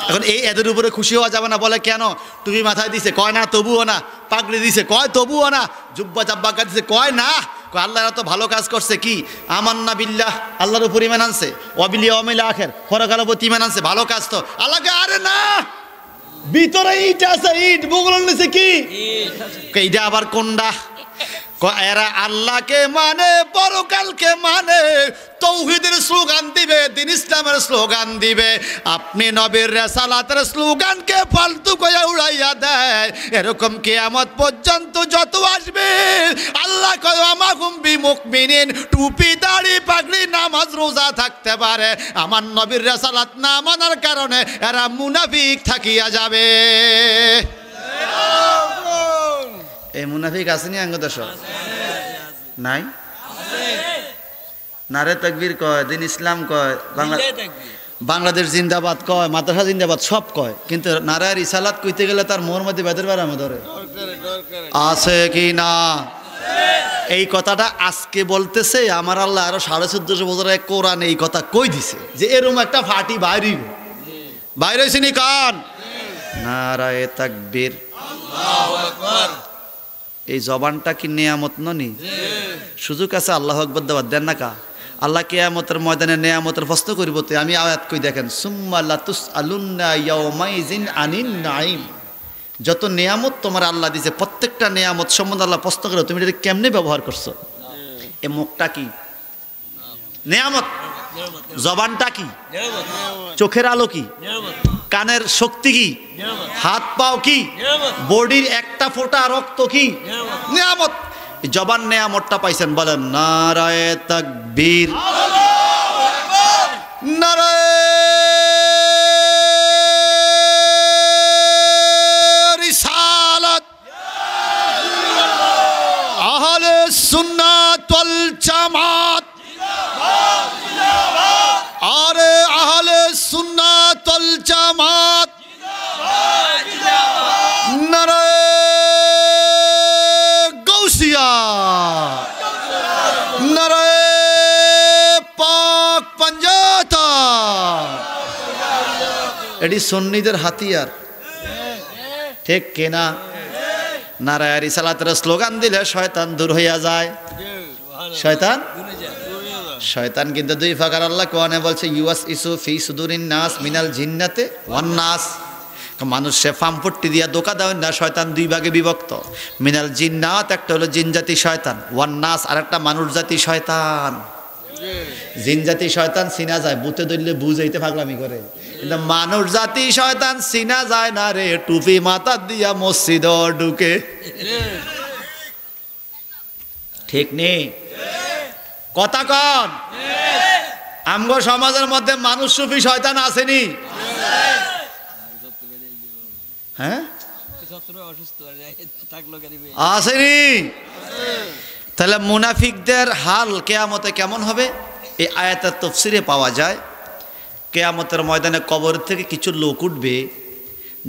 S1: এখন এই এদের উপরে খুশি হওয়া যাবে না। বলে কেন? টুপি মাথায় দিছে, কয় না তবুও না। পাগড়ি দিছে, কয় তবুও না। জুব্বা চাব্বা দিছে, কয় না। আল্লাহ এত ভালো কাজ করছে কি? আমান্না বিল্লাহ, আল্লাহর উপর ঈমান আনছে। ওয়াবিল ইয়াউমিল আখির, পরকালের প্রতি ঈমান আনছে, ভালো কাজ তো। আল্লাহকে আরে না, ভিতরে ইট আছে, ইট বগলের নিচে কি? এইটা আবার কোনটা? এরা আল্লাহকে মানে, পরকালকে মানে, তৌহিদের স্লোগান দিবে, দিন ইসলামের স্লোগান দিবে। আপনি নবীর রিসালাতের স্লোগানকে ফালতু কইয়া উড়াইয়া দেয়। এরকম কিয়ামত পর্যন্ত যত আসবে, আল্লাহ কয় আমাহুম বিমুমিনিন, টুপি দাড়ি পাগড়ি নামাজ রোজা থাকতে পারে, আমার নবীর রিসালাত না মানার কারণে এরা মুনাফিক থাকিয়া যাবে। এই মুনাফিক আসেনি আঙ্গদেশ নাই? নারে তাকবীর কয়, দিন ইসলাম কয়, বাংলাদেশ জিন্দাবাদ কয়, মাদ্রাসা জিন্দাবাদ সব কয়, কিন্তু নারে রিসালাত কইতে গেলে তার মোর মধ্যে বেদের বেড়া ধরে আছে কি না? এই কথাটা আজকে বলতেছে আমার আল্লাহ আরো 1450 বছর আগে কোরআনে এই কথা কই দিছে যে এরকম একটা ফাটি বাইরে বাইরে হয়েছে নি কান। নারায়ে তাকবীর, আল্লাহু আকবার। এই জবানটা কি নেয়ামত ননি? সুযোগ আছে আল্লাহু আকবার দেওয়ার, দেন না কা? আল্লাহ কিয়ামতের ময়দানে নেয়ামতের প্রশ্ন করিব। তো আমি আয়াত কই দেখেন, সুম্মা লাতুসআলুন্না ইয়াওমাইযিন আনিন নাঈম। যত নেয়ামত তোমার আল্লাহ দিয়েছে, প্রত্যেকটা নেয়ামত সম্বন্ধে আল্লাহ প্রশ্ন করে তুমি এটা কেমনে ব্যবহার করছো। এ মুখটা কি? নেয়ামত। জবানটা কি? চোখের আলো কি? কানের শক্তি কি? হাত পাও কি? বডির একটা ফোঁটা রক্ত কি? নিয়ামত। জবান নিয়ামতটা পাইছেন, বলেন নারায়ে তাকবীর, নারায়ে রিসালাত, আহলে সুন্নাত ওয়াল জামাত, আরে আহলে সুন্নাত ওয়াল জামাত, নারায়ে গাউসিয়া, নারায়ে পাক পাঞ্জাতা। এটি সুন্নিদের হাতিয়ার, ঠিক কিনা? নারায়ে রিসালাতের স্লোগান দিলে শয়তান দূর হইয়া যায়। শয়তান শয়তান কিন্তু দুই ফাকার। আল্লাহ কোরআনে বলছে ইউয়াস ইসু ফি সুদুরিন নাস মিনাল জিন্নাতে ওয়ান নাস। মানুষে ফামপট্টি দিয়া দোকা দেয় না, শয়তান দুই ভাগে বিভক্ত। মিনাল জিন্নাত, একটা হলো জিন জাতি শয়তান, ওয়ান নাস আর একটা মানুষ জাতি শয়তান। জিন জাতি শয়তান চিনা যায়, বুতে ধরলে বুঝাইতে পাগলামি করে, কিন্তু মানুষ জাতি শয়তান চিনা যায় না রে। টুপি মাথা দিয়া মসজিদ ঢুকে, ঠিক নেই কথা কন? আমগো সমাজের মধ্যে মানুষ সুফি শয়তান আসেনি? হ্যাঁ, আসেনি? তাহলে মুনাফিকদের হাল কিয়ামতে কেমন হবে এই আয়াতের তাফসিরে পাওয়া যায়। কিয়ামতের ময়দানে কবর থেকে কিছু লোক উঠবে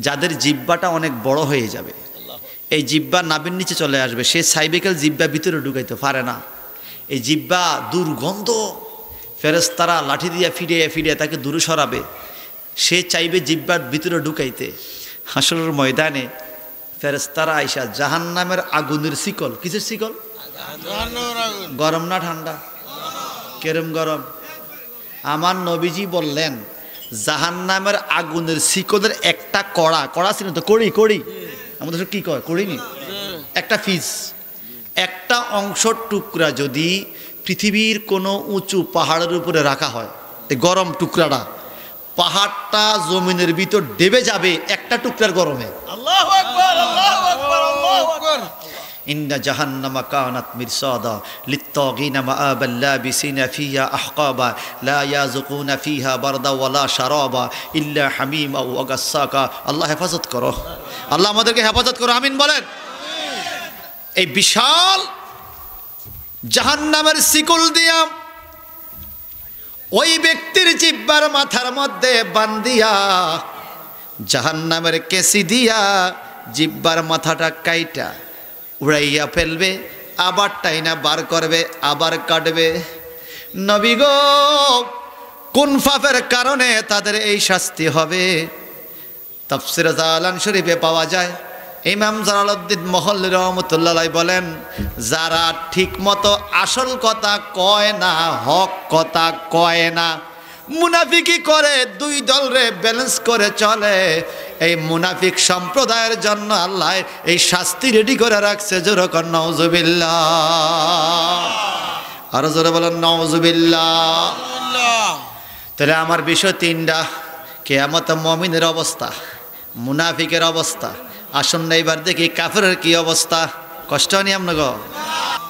S1: যাদের জিহ্বাটা অনেক বড় হয়ে যাবে, এই জিহ্বা নাভির নিচে চলে আসবে, সে সাইবেকেল জিহ্বা ভিতরে ঢুকাইতে পারে না, এই জিহ্বা দুর্গন্ধ, ফেরেশতারা লাঠি দিয়ে ফিরিয়ে ফিরিয়ে তাকে দূরে সরাবে, সে চাইবে জিহ্বার ভিতরে ঢুকাইতে। হাসরের ময়দানে ফেরেশতারা আইসা জাহান্নামের আগুনের শিকল, কিসের শিকল? গরম না ঠান্ডা? কেরম গরম? আমার নবীজি বললেন জাহান্নামের আগুনের শিকলের একটা কড়া ছিল তো, কড়ি আমাদের কি কয়, কড়িনি, একটা ফিস, একটা অংশ টুকরা যদি পৃথিবীর কোনো উঁচু পাহাড়ের উপরে রাখা হয়, এই গরম টুকরাটা পাহাড়টা জমিনের ভিতর ডেবে যাবে একটা টুকরার গরমে। আল্লাহু আকবার, আল্লাহু আকবার, আল্লাহু আকবার। ইন্না জাহান্নামা কানাত মিরসাদা লিত্তাগিনা মাআবাল লাবিসিনা ফিহা আহকাবা লা ইয়াযুকুনা ফিহা বারদা ওয়ালা শারাবা ইল্লা হামিমা ওয়া গাসসাকা। আল্লাহ হেফাজত করো, আল্লাহ আমাদেরকে হেফাজত করো, আমিন বলেন। এই বিশাল জাহান্নামের শিকল দিয়া ওই ব্যক্তির জিহ্বার মাথার মধ্যে বান্ধিয়া জাহান্নামের কেসি দিয়া জিহ্বার মাথাটা কাইটা উড়াইয়া ফেলবে, আবার টাইনা বার করবে, আবার কাটবে। নবী গো, কোন পাপের কারণে তাদের এই শাস্তি হবে? তাফসীরে জালান শরীফে পাওয়া যায়, ইমাম জালালউদ্দিন মহল্লি রহমতুল্লাহ বলেন, যারা ঠিক মতো আসল কথা কয় না, হক কথা কয় না, মুনাফিকি করে, দুই দল রে ব্যালেন্স করে চলে, এই মুনাফিক সম্প্রদায়ের জন্য আল্লাহ এই শাস্তি রেডি করে রাখছে। জোরে কর নাউজুবিল্লাহ, আরো জোরে বলেন নাউজুবিল্লাহ। তাহলে আমার বিষয় তিনটা, কিয়ামতে মুমিনের অবস্থা, মুনাফিকের অবস্থা। আসুন না এবার দেখি কাফেরের কি অবস্থা। কষ্ট নি আপনাকে?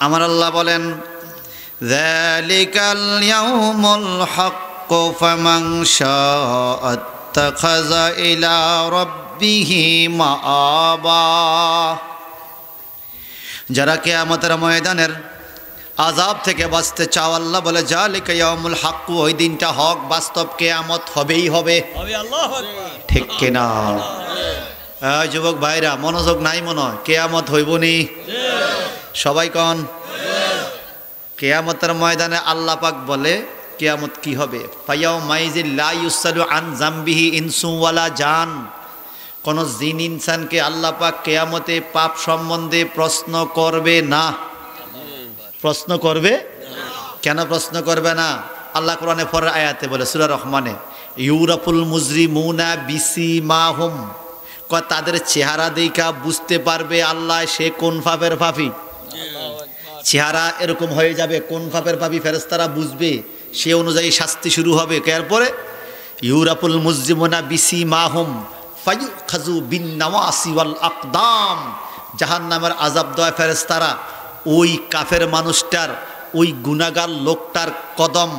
S1: আমার আল্লাহ বলেন, যালিকাল ইয়াউমুল হাক্কু ফামান শাআ আত্তাখাযা ইলা রাব্বিহি মাআবা। যারা কিয়ামতের ময়দানের আযাব থেকে বাঁচতে চাও, আল্লাহ বলে যালিকা ইয়াউমুল হাক্কু, ওই দিনটা হক, বাস্তব, কিয়ামত হবেই হবে। আল্লাহু আকবার, ঠিক কিনা? যুবক ভাইরা মনোযোগ নাই মনে হয়, কিয়ামত হইবনি? সবাই কন কিয়ামতের ময়দানে আল্লাহ পাক বলে কিয়ামত কি হবে। ফায়াউমাইযিল লা ইউসালু আন যামবিহি ইনসু ওয়ালা জান। কোন জিন ইনসানকে আল্লাহ পাক কিয়ামতে পাপ সম্বন্ধে প্রশ্ন করবে না। প্রশ্ন করবে কেন? প্রশ্ন করবে না, আল্লাহ কোরআনে পরের আয়াতে বলে, সূরা রহমানে, ইউরাফুল মুজরিমুনা বিসিমাহুম, তাদের চেহারা দেখা বুঝতে পারবে আল্লাহ সে কোন পাপের পাপী। চেহারা এরকম হয়ে যাবে, কোন পাপের পাপী ফেরেশতারা বুঝবে, সে অনুযায়ী শাস্তি শুরু হবে। এরপরে ইউরাফুল মুজরিমুনা বিসিমাহুম ফায়ুখাযু বিন নাওয়াসি ওয়াল আকদাম, জাহান্নামের আযাব দেওয়া ফেরেশতারা ওই কাফের মানুষটার, ওই গুনাহগার লোকটার কদম,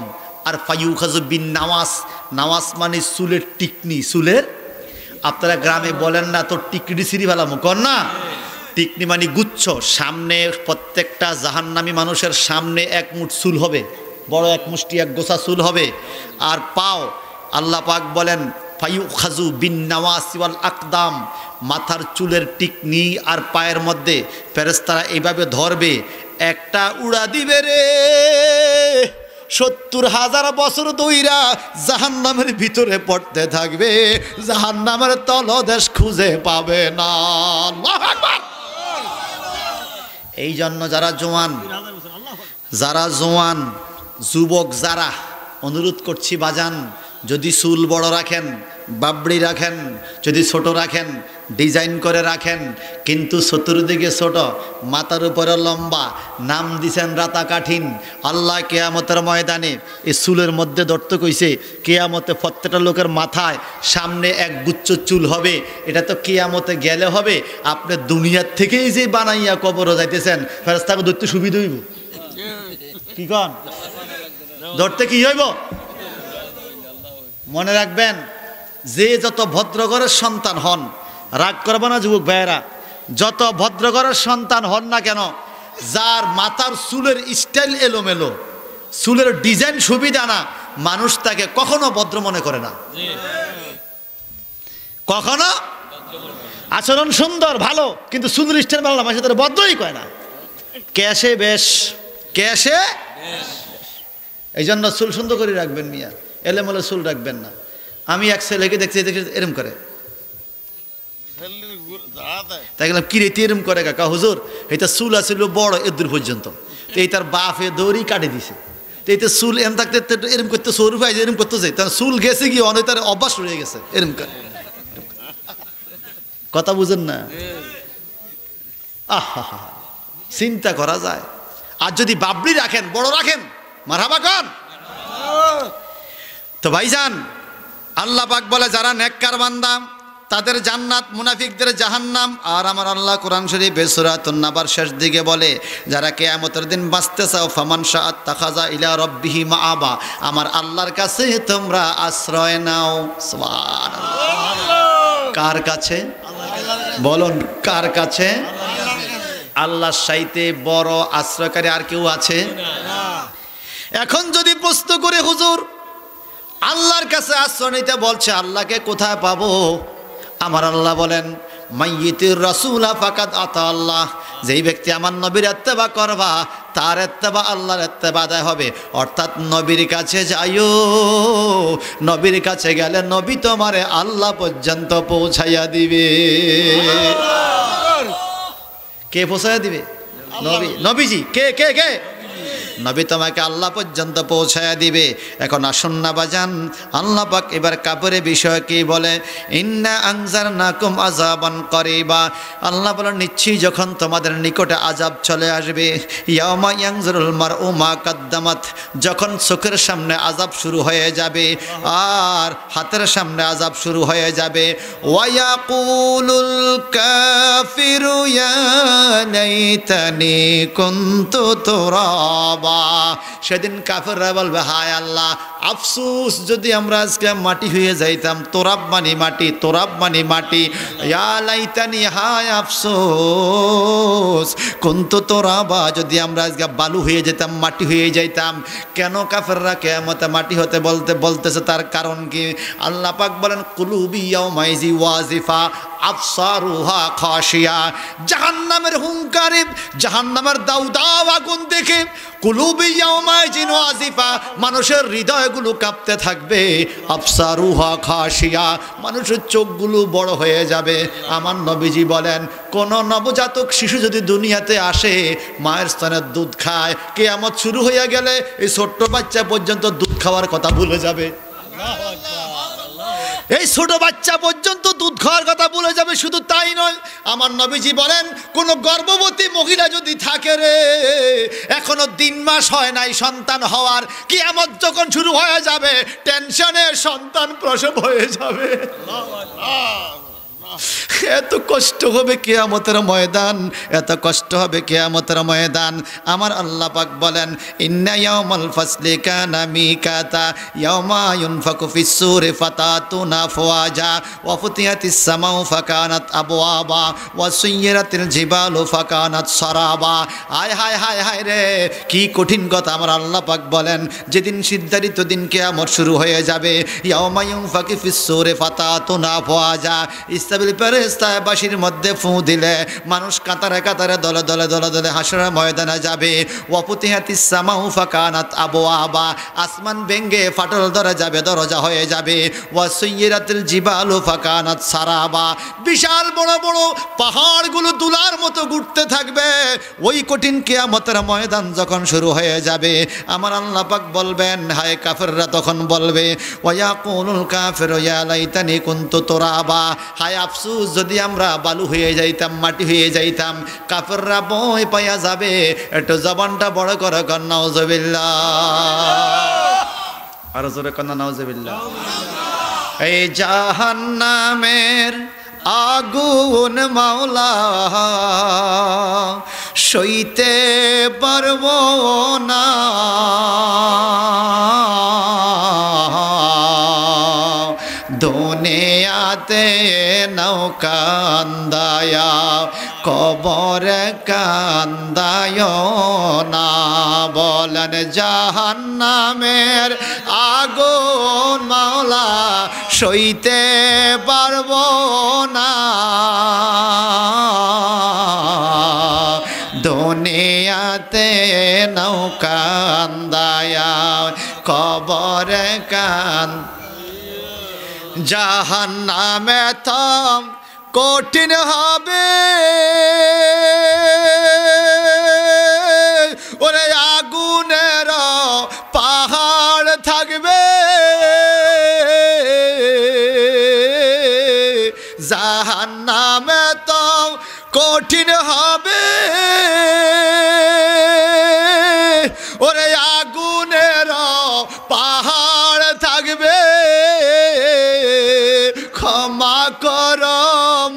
S1: আর ফায়ুখাযু বিন নাওয়াস, নাওয়াস মানে চুলের টিকনি, চুলের, আপনারা গ্রামে বলেন না তো টিকনি সিঁড়ি ফেলাম কর না, টিকনি মানে গুচ্ছ, সামনে প্রত্যেকটা জাহান্নামী মানুষের সামনে এক মুঠ চুল হবে, বড় এক মুষ্টি, এক গোছা চুল হবে। আর পাও, আল্লাহ পাক বলেন ফায়ুখাযু বিন নাওয়াসি ওয়াল আকদাম, মাথার চুলের টিকনি আর পায়ের মধ্যে ফেরেশতারা এইভাবে ধরবে, একটা উড়া দিবে রে, ৭০,০০০ বছর দইরা জাহান্নামের ভিতরে পড়তে থাকবে, জাহান্নামের তলদেশ খুঁজে পাবে না। আল্লাহু আকবার। এই জন্য যারা জোয়ান যুবক যারা, অনুরোধ করছি বাজান, যদি চুল বড় রাখেন, বাবড়ি রাখেন, যদি ছোট রাখেন, ডিজাইন করে রাখেন, কিন্তু চতুর্দিকে ছোট, মাথার উপরে লম্বা, নাম দিছেন রাতা কাঠিন, আল্লাহ কিয়ামতের ময়দানে এই চুলের মধ্যে ধরতে কইছে। কিয়ামতে প্রত্যেকটা লোকের মাথায় সামনে এক গুচ্ছ চুল হবে। এটা তো কিয়ামতে গেলে হবে, আপনি দুনিয়ার থেকেই যে বানাইয়া কবরও যাইতেছেন, ফেরেশতাকে ধরতে সুবিধা হইব। কি কন? ধরতে কি হইব? মনে রাখবেন, যে যত ভদ্র ঘরের সন্তান হন, রাগ করবো না যুবক ভাইয়েরা, যত ভদ্র ঘরের সন্তান হন না কেন, যার মাথার চুলের স্টাইল এলোমেলো, চুলের ডিজাইন সুবিধা না, মানুষ তাকে কখনো ভদ্র মনে করে না। কখনো আচরণ সুন্দর ভালো, কিন্তু চুলের স্টাইল ভালো না, মানুষ তাদের ভদ্রই কয় না। ক্যাশে বেশ, ক্যাশে এই জন্য চুল সুন্দর করে রাখবেন মিয়া, এলোমেলো চুল রাখবেন না। আমি এক ছেলেকে দেখছি এরম করে, তাই গেলাম কি রে এরম করে কাকা? হুজুর এটা চুল আছিল বড় এদূর পর্যন্ত, তো এই তার বাপে দৌড়ি কাটে দিছে, তো এইটা চুল এম থাকতে এরম করতে সরু পাই, এরম করতে যাই, তার চুল গেছে কি অনেক তার অভ্যাস রয়ে গেছে এরম করে। কথা বুঝেন না? আহা, চিন্তা করা যায়। আর যদি বাবলি রাখেন, বড় রাখেন, মারহাবা কন। তো ভাইজান, আল্লাহ পাক বলে যারা নেককার বান্দা তাদের জান্নাত, মুনাফিকদের জাহান্নাম। আর আমার আল্লাহ কোরআন শরীফে সূরা আন-নাবার শেষ দিকে বলে, যারা কিয়ামতের দিন বাঁচতে চাও, ফামান শাআত তাখাযা ইলা রাব্বিহি মাআবা, আমার আল্লাহর কাছে তোমরা আশ্রয় নাও। সুবহানাল্লাহ। কার কাছে? বলুন কার কাছে? আল্লাহর চাইতে বড় আশ্রয়কারী আর কেউ আছে? এখন যদি প্রশ্ন করে হুজুর আল্লাহর কাছে আশ্রয় নিতে বলছে, আল্লাহকে কোথায় পাবো? আমার আল্লাহ বলেন, মাইয়িতির রাসূলা ফাকাদ আতা আল্লাহ, যেই ব্যক্তি আমার নবীর ইত্তেবা করবা, তার ইত্তেবা আল্লাহর ইত্তেবা আদায় হবে। অর্থাৎ নবীর কাছে যাইও, নবীর কাছে গেলে নবী তোমারে আল্লাহ পর্যন্ত পৌঁছাইয়া দিবে। কে পৌঁছাইয়া দিবে? নবী, নবীজি। কে কে কে? নবী তোমাকে আল্লাহ পর্যন্ত পৌঁছায়া দিবে। এখন আসুন না বাজান, আল্লাহ পাক এবার কাপড়ের বিষয় কি বলে, ইন্না আনজারনাকুম আযাবান করিবা, আল্লাহ বলেন নিশ্চয়ই যখন তোমাদের নিকটে আযাব চলে আসবে, ইয়াউমা ইয়ানজুরুল মারউ মা কাদ্দামাত, যখন চোখের সামনে আযাব শুরু হয়ে যাবে আর হাতের সামনে আযাব শুরু হয়ে যাবে, ওয়া ইয়াকুলুল কাফিরু ইয়া লাইতানি কুনতু তুরাবা, সেদিন কাফেররা বলবে, হায় আল্লাহ, আফসোস যদি আমরা আজকে মাটি হয়ে যাইতাম। তোরাব মানে মাটি, তোরাব মানে মাটি। ইয়া লাইতানি, হায় আফসোস, কুনতু তুরাবা, যদি আমরা আজকে বালু হয়ে যেতাম, মাটি হয়ে যাইতাম। কেন কাফেররা কিয়ামতে মাটি হতে বলতেছে? তার কারণ কি? আল্লাহ পাক বলেন, কুলুবি ইয়াউমাইজি ওয়াজিফা আবসারুহা খাশিয়া, জাহান্নামের হুঙ্কারে, জাহান্নামের দাউ দাউ আগুন দেখে কুলুবি ইয়াউমাইজিন ওয়াজিফা, মানুষের হৃদয়গুলো কাঁপতে থাকবে। আবসারুহা খাশিয়া, মানুষের চোখগুলো বড় হয়ে যাবে। আমার নবীজি বলেন, কোন নবজাতক শিশু যদি দুনিয়াতে আসে, মায়ের স্তনের দুধ খায়, কিয়ামত শুরু হয়ে গেলে এই ছোট্ট বাচ্চা পর্যন্ত দুধ খাওয়ার কথা ভুলে যাবে। এই ছোট বাচ্চা পর্যন্ত দুধ খাওয়ার কথা ভুলে যাবে। শুধু তাই নয়, আমার নবীজি বলেন, কোন গর্ভবতী মহিলা যদি থাকে রে, এখনো 3 মাস হয় নাই সন্তান হওয়ার, কিয়ামত যখন শুরু হয়ে যাবে, টেনশনে সন্তান প্রসব হয়ে যাবে। এত কষ্ট হবে কিয়ামতের ময়দান, এত কষ্ট হবে কিয়ামতের ময়দান। আমার আল্লাহ পাক বলেন, ইন্না ইয়াউমাল ফাসলি কানা মিকাতা, ইয়াউমা ইউনফাকু ফিস-সূরি ফাতাতুনা আফওয়াজা, ওয়া ফুতিহাতিস সামাউ ফাকানাত আবওয়াবা, ওয়া সুয়্যিরাতিল জিবালু ফাকানাত সারাবা। হায় হায় হায় হায় রে, কি কঠিন কথা। আমার আল্লাহ পাক বলেন, যেদিন সিদ্ধারিত দিন কিয়ামত শুরু হয়ে যাবে, ইয়াউমা ইউনফাকু ফিস-সূরি ফাতাতুনা আফওয়াজা, বাসির মধ্যে ফু দিলে মানুষ কাতারে কাতারে দলে দলে দলে দলে হাসরের ময়দানে যাবে। ওয়াফুতিহাতিস সামাউ ফাকানাত আবওয়াবা, আসমান ভেঙে ফাটল ধরে যাবে, দরজা হয়ে যাবে। ওয়া সুয়্যিরাতিল জিবালু ফাকানাত সারাবা, বিশাল বড় বড় পাহাড়গুলো তুলার মতো ঘুরতে থাকবে। ওই কঠিন কিয়ামতের ময়দান যখন শুরু হয়ে যাবে, আমার আল্লাহ পাক বলবেন, হায় কাফেররা তখন বলবে, ওয়া ইয়াকুলুল কাফিরু ইয়া লাইতানি কুনতু তুরাবা, হায় আফসোস যদি আমরা বালু হয়ে যাইতাম, মাটি হয়ে যাইতাম। কাফেররা ভয় পাইয়া যাবে। একটু জবানটা বড় করে কর নাউজুবিল্লাহ, আর জোরে কর নাউজুবিল্লাহ। এই জাহান্নামের আগুন মাওলা সইতে পারবো না, দুনিয়াতে নাও কান্দায়া কবরে কান্দায় না বলেন জাহান্নামের আগুন মাওলা সইতে পারবো না দুনিয়াতে নৌকান্দায়া কবরে কান জাহান্নামে তো কঠিন হবে ওরে আগুনের পাহাড় থাকবে জাহান্নামে তো কঠিন হবে ওরে আগুনের পাহাড় থাকবে ক্ষমা কর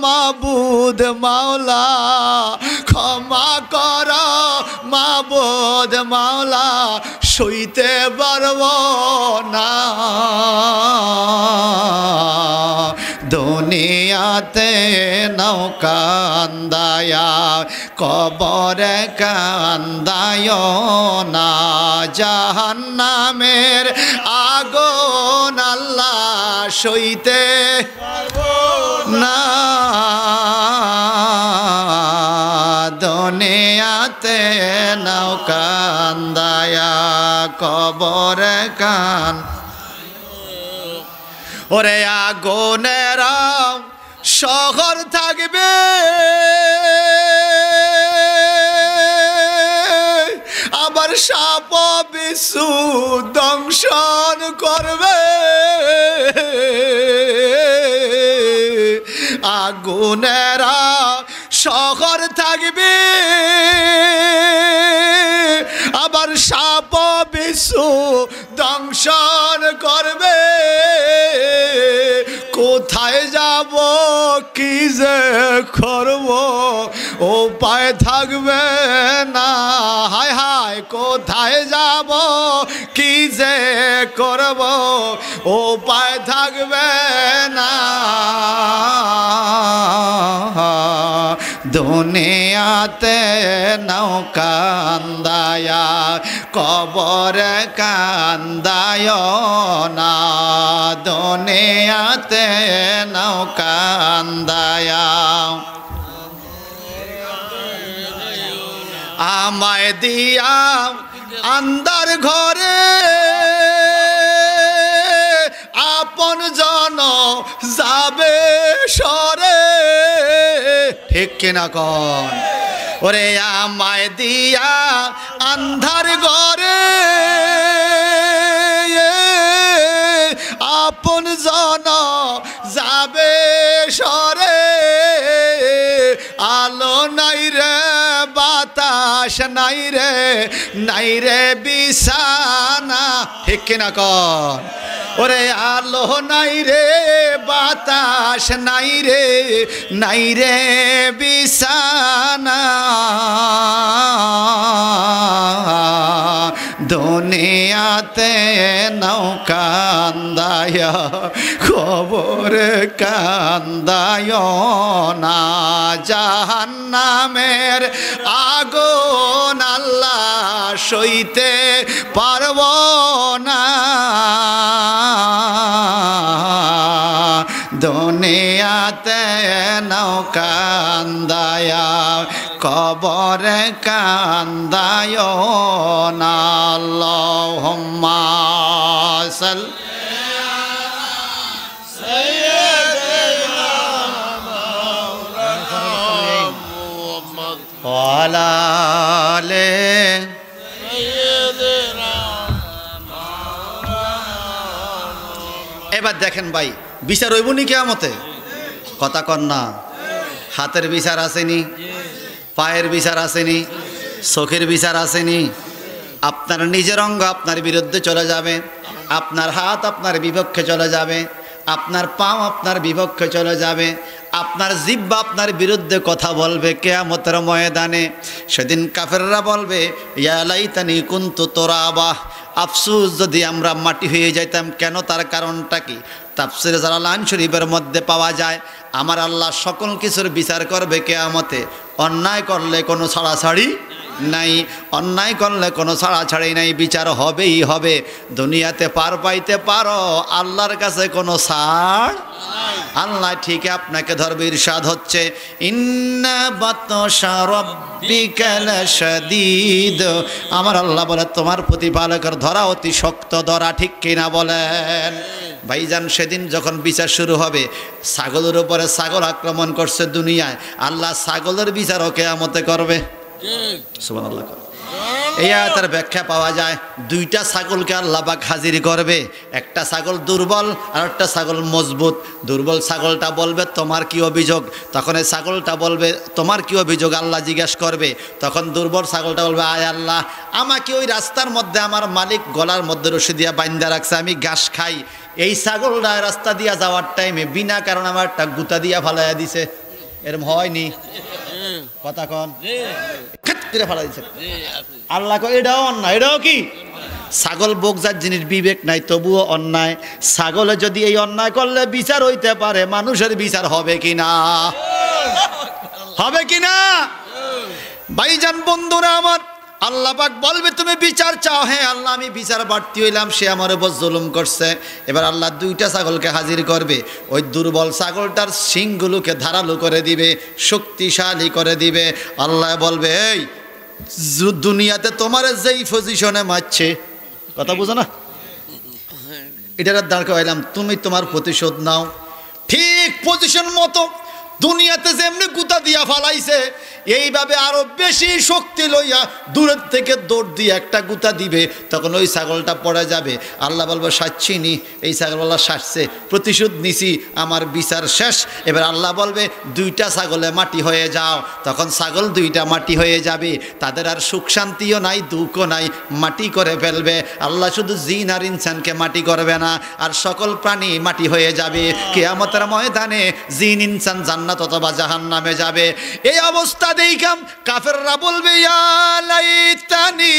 S1: মাবুদ মাওলা ক্ষমা কর মাবুদ মাওলা সইতে পারব না দুনিয়াতে নৌকান্দায়া কবরে কান্দায় না জাহান্নামের আগুন আল্লাহ সইতে না দুনিয়াতে নৌকান্দায়া কবরে কান ওরে আগুনের শহর থাকবে আবার সাপ বিচ্ছু দংশন করবে আগুনের শহর থাকবে আবার সাপ বিচ্ছু দংশন করবে কোথায় যাব কি যে করব উপায় থাকবে না হায় হায় কোথায় যাব কি যে করব উপায় থাকবে না দুনিয়াতে নৌকান্দায়া কবরে কান্দায় না দুনিয়াতে নৌকান্দায়া আমায় দিয়া আন্দার ঘরে আপন জন যাবে সরে ঠিক কিনা কন ওরে আমায় দিয়া আন্ধার ঘরে আপন জন যাবে সরে আলো নাই রে বাতাস নাই রে বিছানা ঠিক কিনা কন ওরে আলো নাই রে বাতাস নাই রে বিছানা দুনিয়াতে নৌকান্দায়া খবর কান্দায় না জাহান্নামের আগুন আল্লাহ সইতে পারব না দুনিয়াতে নৌকান্দায়া কবরে কান্দায় না আল্লাহুম্মা সাল্লি ওয়ালা আলে এবার দেখেন ভাই বিচার হইব নি কিয়ামতে কথা কন না হাতের বিচার আসেনি পায়ের বিচার আসেনি চোখের বিচার আসেনি আপনার নিজের অঙ্গ আপনার বিরুদ্ধে চলে যাবে আপনার হাত আপনার বিপক্ষে চলে যাবে আপনার পাও আপনার বিপক্ষে চলে যাবে আপনার জিহ্বা আপনার বিরুদ্ধে কথা বলবে কিয়ামতের ময়দানে সেদিন কাফেররা বলবে ইয়া লাইতানি কুনতু তুরাবা আফসোস যদি আমরা মাটি হয়ে যাইতাম কেন তার কারণটা কি তাফসীরে জালালাইন শরীফের মধ্যে পাওয়া যায় আমার আল্লাহ সকল কিছুর বিচার করবে কিয়ামতে। অন্যায় করলে কোনো ছাড়াছাড়ি নাই, অন্যায় করলে কোনো ছাড়াছাড়ি নাই, বিচার হবেই হবে। দুনিয়াতে পার পাইতে পারো, আল্লাহর কাছে কোনো ছাড়। আল্লাহ ঠিক আপনাকে ধরবে। ইরশাদ হচ্ছে ইন্না বাতশা রাব্বিকা লাশাদীদ। আমার আল্লাহ বলে তোমার প্রতিপালকের ধরা অতি শক্ত ধরা, ঠিক কিনা বলেন? ভাইজান সেদিন যখন বিচার শুরু হবে, ছাগলের উপরে ছাগল আক্রমণ করছে দুনিয়ায়, আল্লাহ ছাগলের বিচারও কিয়ামতে করবে। সুবহানাল্লাহ। এই আয়াতের ব্যাখ্যা পাওয়া যায়, দুইটা ছাগলকে আল্লাহ পাক হাজির করবে। একটা ছাগল দুর্বল আর একটা ছাগল মজবুত। দুর্বল ছাগলটা বলবে তোমার কি অভিযোগ? তখন এই ছাগলটা বলবে তোমার কি অভিযোগ? আল্লাহ জিজ্ঞেস করবে। তখন দুর্বল ছাগলটা বলবে আয় আল্লাহ, আমাকে ওই রাস্তার মধ্যে আমার মালিক গলার মধ্যে রশি দিয়া বাঁধা রাখছে, আমি ঘাস খাই। এই ছাগলটা রাস্তা দিয়া যাওয়ার টাইমে বিনা কারণে আমার একটা গুতা দিয়া ফালাইয়া দিছে। এরকম হয়নি? কথা কন। ফালাই দিছে। আল্লাহ কয় এটাও অন্যায়। এটাও কি? ছাগল বোকজার জিনিস, বিবেক নাই তবুও অন্যায়। ছাগলে যদি এই অন্যায় করলে বিচার হইতে পারে, মানুষের বিচার হবে কিনা? হবে কিনা? ভাইজান বন্ধুরা আমার, আল্লাহ পাক বলবে তুমি বিচার চাও। হ্যাঁ আল্লাহ, আমি বিচার প্রার্থী হইলাম, সে আমার উপর জুলুম করছে। এবার আল্লাহ দুইটা ছাগলকে হাজির করবে। ওই দুর্বল ছাগলটার শিংগুলোকে ধারালো করে দিবে, শক্তিশালী করে দিবে। আল্লাহ বলবে এই দুনিয়াতে তোমার যেই পজিশনে মারছে, কথা বুঝো না, এটার দাঁড় করাইলাম, তুমি তোমার প্রতিশোধ নাও। ঠিক পজিশন মতো দুনিয়াতে যেমনি গুতা দিয়া ফালাইছে, এইভাবে আরো বেশি শক্তি লইয়া দূরের থেকে দৌড় দিয়ে একটা গুতা দিবে। তখন ওই ছাগলটা পড়ে যাবে। আল্লাহ বলবো সাচ্ছিনি, এই ছাগলওয়ালা সাজছে, প্রতিশোধ নিছি, আমার বিচার শেষ। এবার আল্লাহ বলবে দুইটা ছাগলে মাটি হয়ে যাও। তখন ছাগল দুইটা মাটি হয়ে যাবে, তাদের আর সুখ শান্তিও নাই, দুঃখও নাই, মাটি করে ফেলবে। আল্লাহ শুধু জিন আর ইনসানকে মাটি করবে না, আর সকল প্রাণী মাটি হয়ে যাবে। কিয়ামতের ময়দানে জিন ইনসান জান্নাত অথবা জাহান্নামে যাবে। এই অবস্থা দেখাম কাফেররা বলবে ইয়া লাইতানি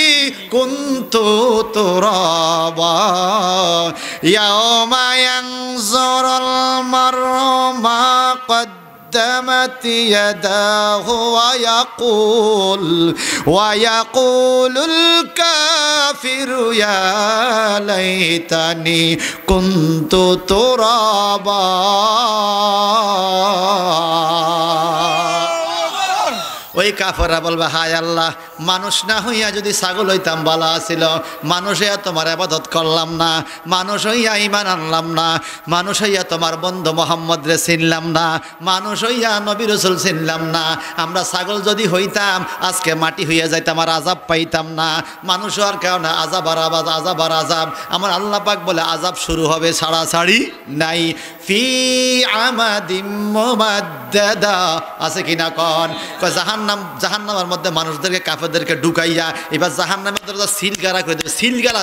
S1: কুনতু তুরাবা ইয়াওমা ইয়ানজুরুল মার'ু মা قدمت يداه ويقول الكافر يا ليتني كنت ترابا। ওই কাফেররা বলবে হায় আল্লাহ, মানুষ না হইয়া যদি ছাগল হইতাম ভালো ছিল। মানুষ হইয়া তোমার ইবাদত করলাম না, মানুষ হইয়া ঈমান আনলাম না, মানুষ হইয়া তোমার বন্ধু মুহাম্মদ রে চিনলাম না, মানুষ হইয়া নবী রাসূল চিনলাম না। আমরা ছাগল যদি হইতাম আজকে মাটি হইয়া যাইতাম, আর আযাব পাইতাম না। মানুষ হওয়ার কারণে আযাব আর আযাব আর আযাব। আমার আল্লাহ পাক বলে আযাব শুরু হবে, ছাড়াছাড়ি নাই। ফি আমাদিম মুমাদ্দাদা, আছে কিনা কন? জাহান্নামের মধ্যে মানুষদেরকে কাফেরদেরকে ঢুকাইয়া এবার জাহান্নামের দরজা সিলগালা করে দেবে।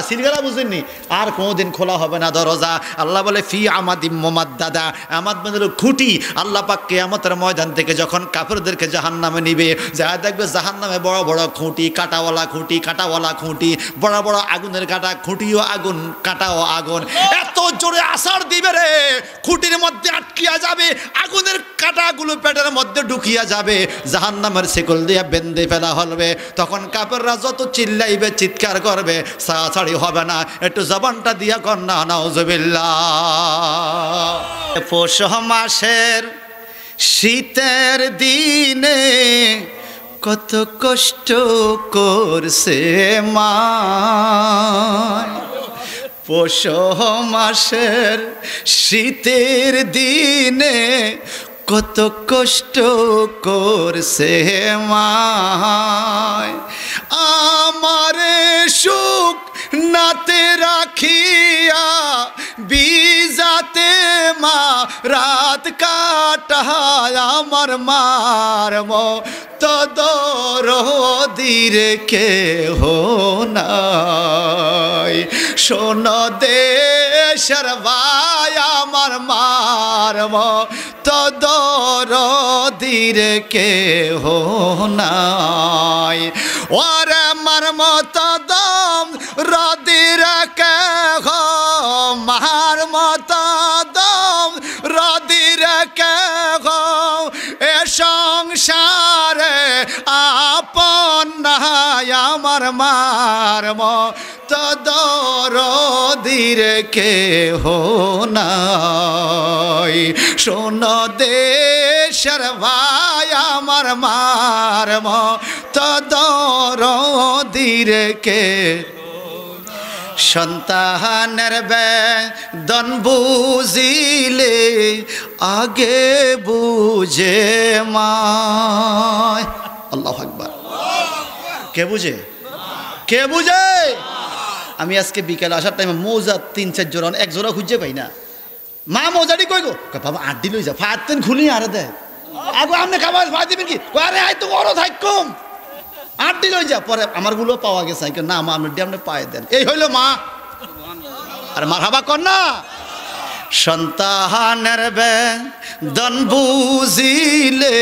S1: সিলগালা বুঝেননি? আর কোনোদিন খোলা হবে না দরজা। আল্লাহ বলে ফি আমাদিম মুমাদ্দাদা, আমাদ মানে খুঁটি। আল্লাহ পাক কিয়ামতের ময়দান থেকে যখন কাফেরদেরকে জাহান্নামে নিবে, যা দেখবে জাহান্নামে বড় বড় খুঁটি, কাঁটাওয়ালা খুঁটি, বড় বড় আগুনের কাঁটা, খুঁটিও আগুন, কাঁটাও আগুন। এত জোরে আছাড় দিবে রে, খুঁটির মধ্যে আটকিয়া যাবে, আগুনের কাঁটাগুলো পেটের মধ্যে ঢুকিয়া যাবে, জাহান্নামের শিকল দিয়া বেঁধে ফেলা হবে। তখন কাফেররা যত চিল্লাইবে, চিৎকার করবে, ছাড়াছাড়ি হবে না। একটু জবানটা দিয়া কর না নাউজুবিল্লাহ। পৌষ মাসের শীতের দিনে কত কষ্ট করছে মা। পৌষ মাসের শীতের দিনে কত কষ্ট করছে মায়। আমারে সুখ নাতে রাখিয়া বিজাতে মা রাত কাটায়, আমার মারম তদরদির কেহ নাই। শোন দেশের ভাই, আমার মারম তদরদির কেহ নাই। ওরে মারম তদম রদির কেহ, মার মত দম রদির কেহ আমার মার মতো দরদির কেহ নাই। শোনো দেশের ভাই আমার মার মতো দরদির কে। সন্তানের বেদন বুঝিলে আগে বুঝে মায়। আল্লাহু আকবার। কে বুঝে? কে বুঝে? আমি আজকে বিকেলে আসার টাইমে মৌজা 3-4 জোড়া, এক জোড়া খুঁজে পাই না। মা মৌজাটি কই গো? বাবা আড্ডি লই যা, ফাতেন খুলি আরে দে আগে আপনি খাবার ভাই দিবেন কি? আরে আই তো বড় থাকুম আড্ডি লই যা। পরে আমারগুলো পাওয়া গেছে, না মা আপনি আপনি পায়ে দেন। এই হইল মা। আর মারহাবা কর না। সন্তানের বেদন বুঝিলে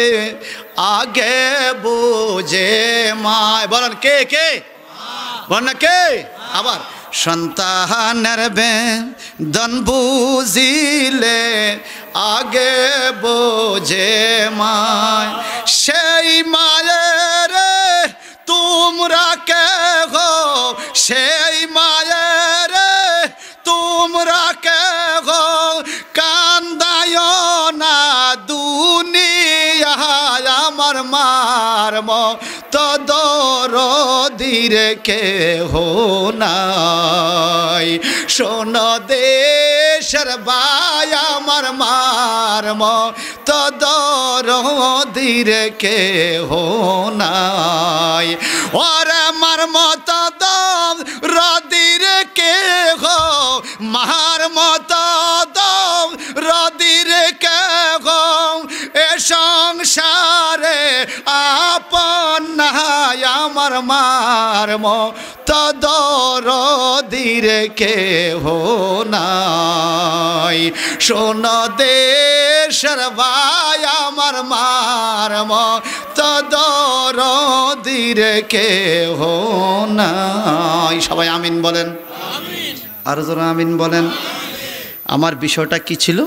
S1: আগে বুঝে মায়। বলেন কে কে? বলেন না কে? আবার সন্তানের বেদন বুঝিলে আগে বোঝে মায়। সেই মায়ের তোমরা কে গো, সেই মায়ের তোমরা কে গো, কান্দায় না দুনিয়ায় আমার মার মতো দরদির কেহ নাই। শোনো দেশের ভাই আমার মার মতো দরদির কেহ নাই। ওরে মার মতো দরদির কেহ, মার মতো দরদির কেহ এ সংসারে আপন নাই আমার মার মতো দরদির কেহ নাই। শোনো দেশের ভাই আমার মার মতো দরদির কেহ নাই। সবাই আমিন বলেন। আর যারা আমিন বলেন। আমার বিষয়টা কি ছিল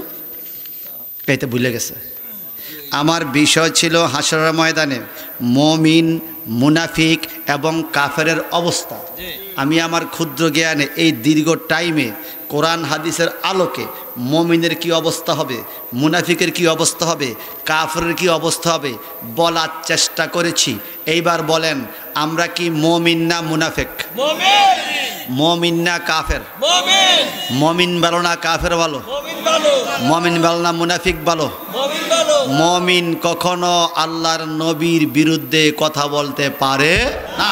S1: এইতে ভুলে গেছে। আমার বিষয় ছিল হাসরের ময়দানে মুমিন, মুনাফিক এবং কাফেরের অবস্থা। আমি আমার ক্ষুদ্র জ্ঞানে এই দীর্ঘ টাইমে কোরআন হাদিসের আলোকে মুমিনের কি অবস্থা হবে, মুনাফিকের কি অবস্থা হবে, কাফেরের কি অবস্থা হবে বলার চেষ্টা করেছি। এইবার বলেন আমরা কি মুমিন না মুনাফিক? মুমিন না কাফের? মুমিন ভালো না কাফের ভালো? মুমিন ভালো না মুনাফিক ভালো? মুমিন কখনো আল্লাহর নবীর বিরুদ্ধে কথা বলতে পারে না।